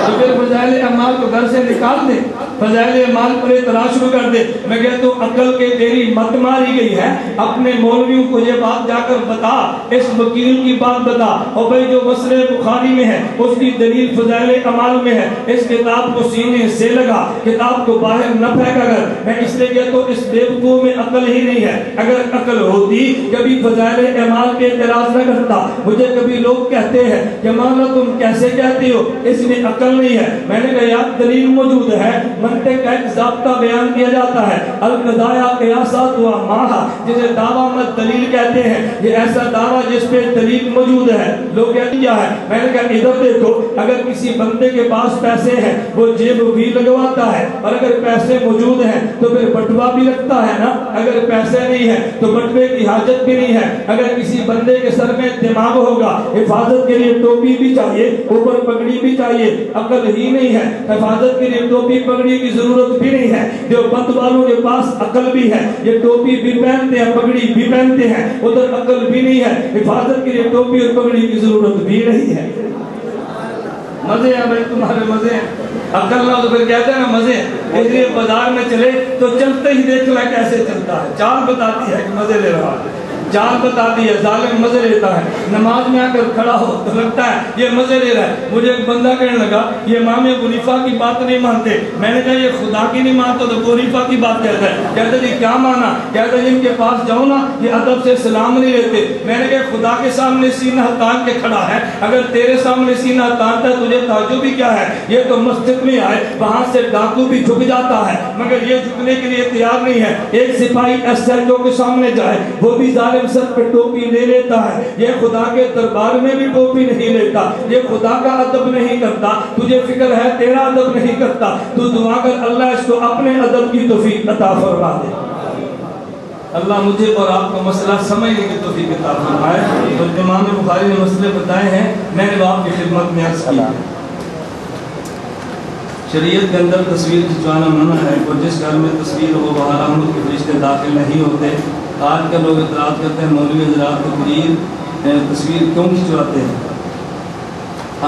تو پھر فضائل اعمال کو گھر سے نکال دیں۔ فضائل اعمال پر اعتراض شروع کر دے. میں کہتا ہوں عقل کے تیری مت ماری گئی ہے. اپنے مولویوں کو یہ بات جا کر بتا, اس وکیل کی بات بتا, اور بھائی جو مسئلہ بخاری میں ہے اس کی دلیل فضائل اعمال میں ہے. اس کتاب کو سینے سے لگا, کتاب کو باہر نہ پھینکا کر. میں اس لیے کہتا ہوں اس بیوقوف میں عقل ہی نہیں ہے. اگر عقل ہوتی کبھی فضائل اعمال پہ اعتراض نہ کرتا. مجھے کبھی لوگ کہتے ہیں کہ مولانا تم کیسے کہتے ہو اس میں عقل نہیں ہے. میں نے کہا یار دلیل موجود ہے, منطق کا ایک ضابطہ بیان کیا جاتا ہے, القضایا قیاسات و ماہا, جسے دعویٰ مت دلیل کہتے ہیں. یہ ایسا دعویٰ جس پہ دلیل موجود ہے. لوگ کہتے کیا ہے, میں نے کہا ادھر دیکھو, اگر کسی بندے کے پاس پیسے ہیں وہ جیب بھی لگواتا ہے, اور اگر پیسے موجود ہیں تو پھر بٹوا بھی لگتا ہے نا. اگر پیسے نہیں ہے تو بٹوے کی حاجت بھی نہیں ہے. اگر کسی بندے کے سر میں دماغ ہوگا, حفاظت کے لیے ٹوپی بھی چاہیے, اوپر پگڑی بھی چاہیے. عقل ہی نہیں ہے, حفاظت کے لیے ٹوپی پگڑی کی ضرورت بھی نہیں ہے. جو بند والوں کے پاس عقل بھی ہے, یہ ٹوپی بھی پہنتے ہیں, پگڑی بھی پہنتے ہیں, ادھر عقل بھی نہیں ہے, حفاظت کے لیے ٹوپی اور پگڑی کی ضرورت بھی نہیں ہے. مزے ہیں بھائی, تمہارے مزے ہیں. عقل نہ تو پھر کہتے ہیں نا مزے. اس لیے بازار میں چلے تو چلتے ہی دیکھ لیں کیسے چلتا ہے. چال بتاتی ہے کہ مزے لے رہا ہے, چال بتاتی ہے ظالم مزے لیتا ہے. نماز میں آ کر کھڑا ہو تو لگتا ہے یہ مزے لے رہا ہے. مجھے ایک بندہ کہنے لگا یہ امام ابو حنیفہ کی بات نہیں مانتے. میں نے کہا یہ خدا کی نہیں مانتا تو ابو حنیفہ کی بات کہتا ہے. کہتے جی کیا مانا؟ کہتے جن کے پاس جاؤ نا یہ ادب سے سلام نہیں لیتے. میں نے کہا خدا کے سامنے سینہ تان کے کھڑا ہے, اگر تیرے سامنے سینہ تانتا ہے تجھے تعجب بھی کیا ہے؟ یہ تو مسجد میں آئے, وہاں سے ڈاکو بھی جھک جاتا ہے مگر یہ جھکنے کے لیے تیار نہیں ہے. ایک سپاہی ایس ایچ او کے سامنے جائے وہ بھی ظالم سر پہ ٹوپی لے لیتا ہے. یہ خدا کے دربار میں بھی ٹوپی نہیں لیتا. یہ خدا کا ادب نہیں کرتا. تجھے فکر ہے تیرا ادب نہیں کرتا. تو دعا کر اللہ اس کو اپنے ادب کی توفیق عطا فرما دے. اللہ مجھے اور آپ کو مسئلہ سمجھنے کی توفیق عطا فرمائے. تو امام بخاری نے مسئلے بتائے ہیں, میں نے آپ کی خدمت میں عرض کی. شریعت کے اندر تصویر کھنچوانا منع ہے, اور جس گھر میں تصویر ہو وہاں رحمت کے فرشتے داخل نہیں ہوتے. آج کل لوگ اعتراض کرتے ہیں مولوی حضرات تقریر تصویر کیوں کھنچواتے ہیں.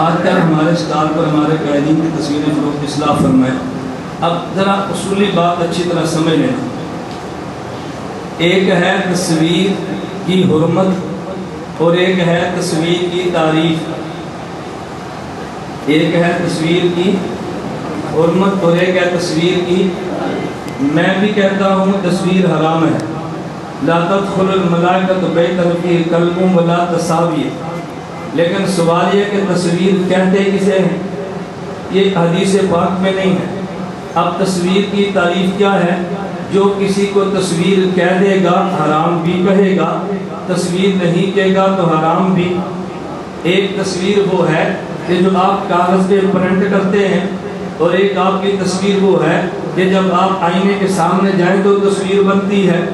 آج کل ہمارے اسٹال پر ہمارے قائدین کی تصویریں فروخت اصلاح فرمائیں. اب ذرا اصولی بات اچھی طرح سمجھ لیں. ایک ہے تصویر کی حرمت اور ایک ہے تصویر کی تعریف. ایک ہے تصویر کی حرمت اور ایک ہے تصویر کی. میں بھی کہتا ہوں تصویر حرام ہے. لا تدخل الملائکۃ بیتا فیہ کلب ولا تصاویر. لیکن سوال یہ کہ تصویر کہتے کسے ہیں, یہ حدیث پاک میں نہیں ہے. اب تصویر کی تعریف کیا ہے؟ جو کسی کو تصویر کہہ دے گا حرام بھی کہے گا, تصویر نہیں کہے گا تو حرام بھی. ایک تصویر وہ ہے کہ جو آپ کاغذ پہ پرنٹ کرتے ہیں, اور ایک آپ کی تصویر وہ ہے کہ جب آپ آئینے کے سامنے جائیں تو تصویر بنتی ہے.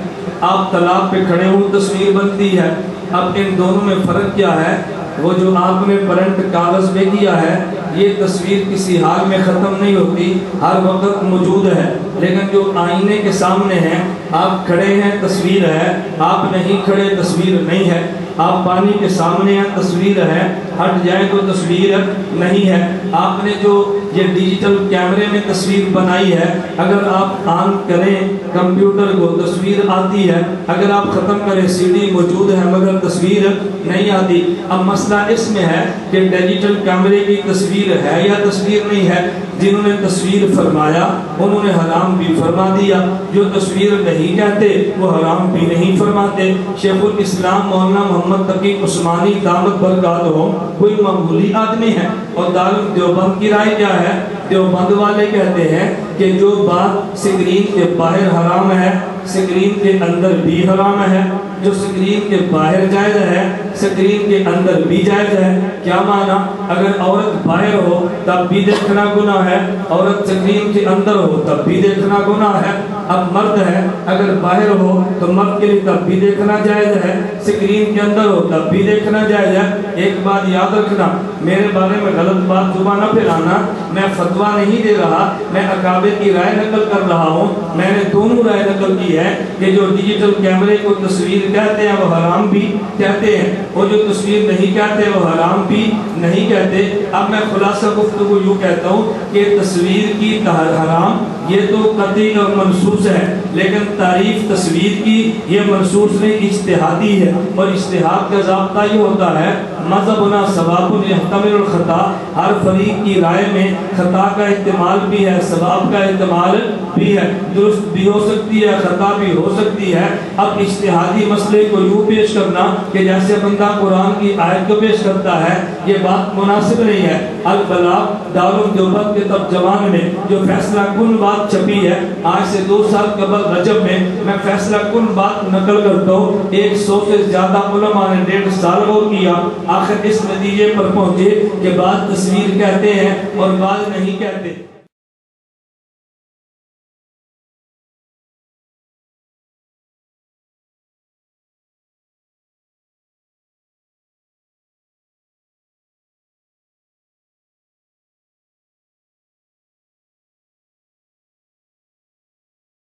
آپ تالاب پہ کھڑے ہوں تصویر بنتی ہے. اب ان دونوں میں فرق کیا ہے؟ وہ جو آپ نے پرنٹ کاغذ پہ کیا ہے یہ تصویر کسی حال میں ختم نہیں ہوتی, ہر وقت موجود ہے. لیکن جو آئینے کے سامنے ہیں, آپ کھڑے ہیں تصویر ہے, آپ نہیں کھڑے تصویر نہیں ہے. آپ پانی کے سامنے ہیں تصویر ہے, ہٹ جائیں تو تصویر نہیں ہے. آپ نے جو یہ ڈیجیٹل کیمرے میں تصویر بنائی ہے, اگر آپ آن کریں کمپیوٹر کو تصویر آتی ہے, اگر آپ ختم کریں سی ڈی موجود ہے مگر تصویر نہیں آتی. اب مسئلہ اس میں ہے کہ ڈیجیٹل کیمرے کی تصویر ہے یا تصویر نہیں ہے. جنہوں نے تصویر فرمایا انہوں نے حرام بھی فرما دیا, جو تصویر نہیں کہتے وہ حرام بھی نہیں فرماتے. شیخ الاسلام مولانا محمد تقی عثمانی دامت برکاتہ کوئی معمولی آدمی ہے, اور دیوبند کی رائے کیا ہے؟ دیوبند والے کہتے ہیں کہ جو بات سکرین کے باہر حرام ہے سکرین کے اندر بھی حرام ہے. جو سکرین کے باہر جائز ہے سکرین کے اندر بھی جائز ہے. کیا معنی؟ اگر عورت باہر ہو تب بھی دیکھنا گناہ ہے, عورت سکرین کے اندر ہو تب بھی دیکھنا گناہ ہے. اب مرد ہے اگر باہر ہو تو مرد کے لیے تب بھی دیکھنا جائز ہے, سکرین کے اندر ہو تب بھی دیکھنا جائز ہے. ایک بات یاد رکھنا, میرے بارے میں غلط بات زبان نہ پھیلانا. میں فتویٰ نہیں دے رہا, میں اکابر کی رائے نقل کر رہا ہوں. میں نے دونوں رائے نقل کی ہے کہ جو ڈیجیٹل کیمرے کو تصویر کہتے ہیں وہ حرام بھی کہتے ہیں, اور جو تصویر نہیں کہتے وہ حرام بھی نہیں کہتے. اب میں خلاصہ گفتگو یوں کہتا ہوں کہ تصویر کی حرام یہ تو قطعی اور منصوص ہے، لیکن تعریف تصویر کی یہ منصوص نہیں، اجتہادی ہے، اور اجتہاد کا ضابطہ یہ ہوتا ہے مذہبنا ثواب یحتمل الخطا، ہر فریق کی رائے میں خطا کا احتمال بھی ہے، ثواب کا احتمال بھی ہے، درست بھی ہو سکتی ہے، خطا بھی ہو سکتی ہے۔ اب اجتہادی مسئلے کو یوں پیش کرنا کہ جیسے بندہ قرآن کی آیت کو پیش کرتا ہے، یہ بات مناسب نہیں ہے۔ البلاغ دارالدیوبند کے ترجمان میں جو فیصلہ کن بات چھپی ہے آج سے 2 سال قبل رجب میں فیصلہ کن بات نقل کرتا ہوں، 100 سے زیادہ علماء نے 1.5 سال غور کیا، آخر اس نتیجے پر پہنچے کہ بعض تصویر کہتے ہیں اور بعض نہیں کہتے۔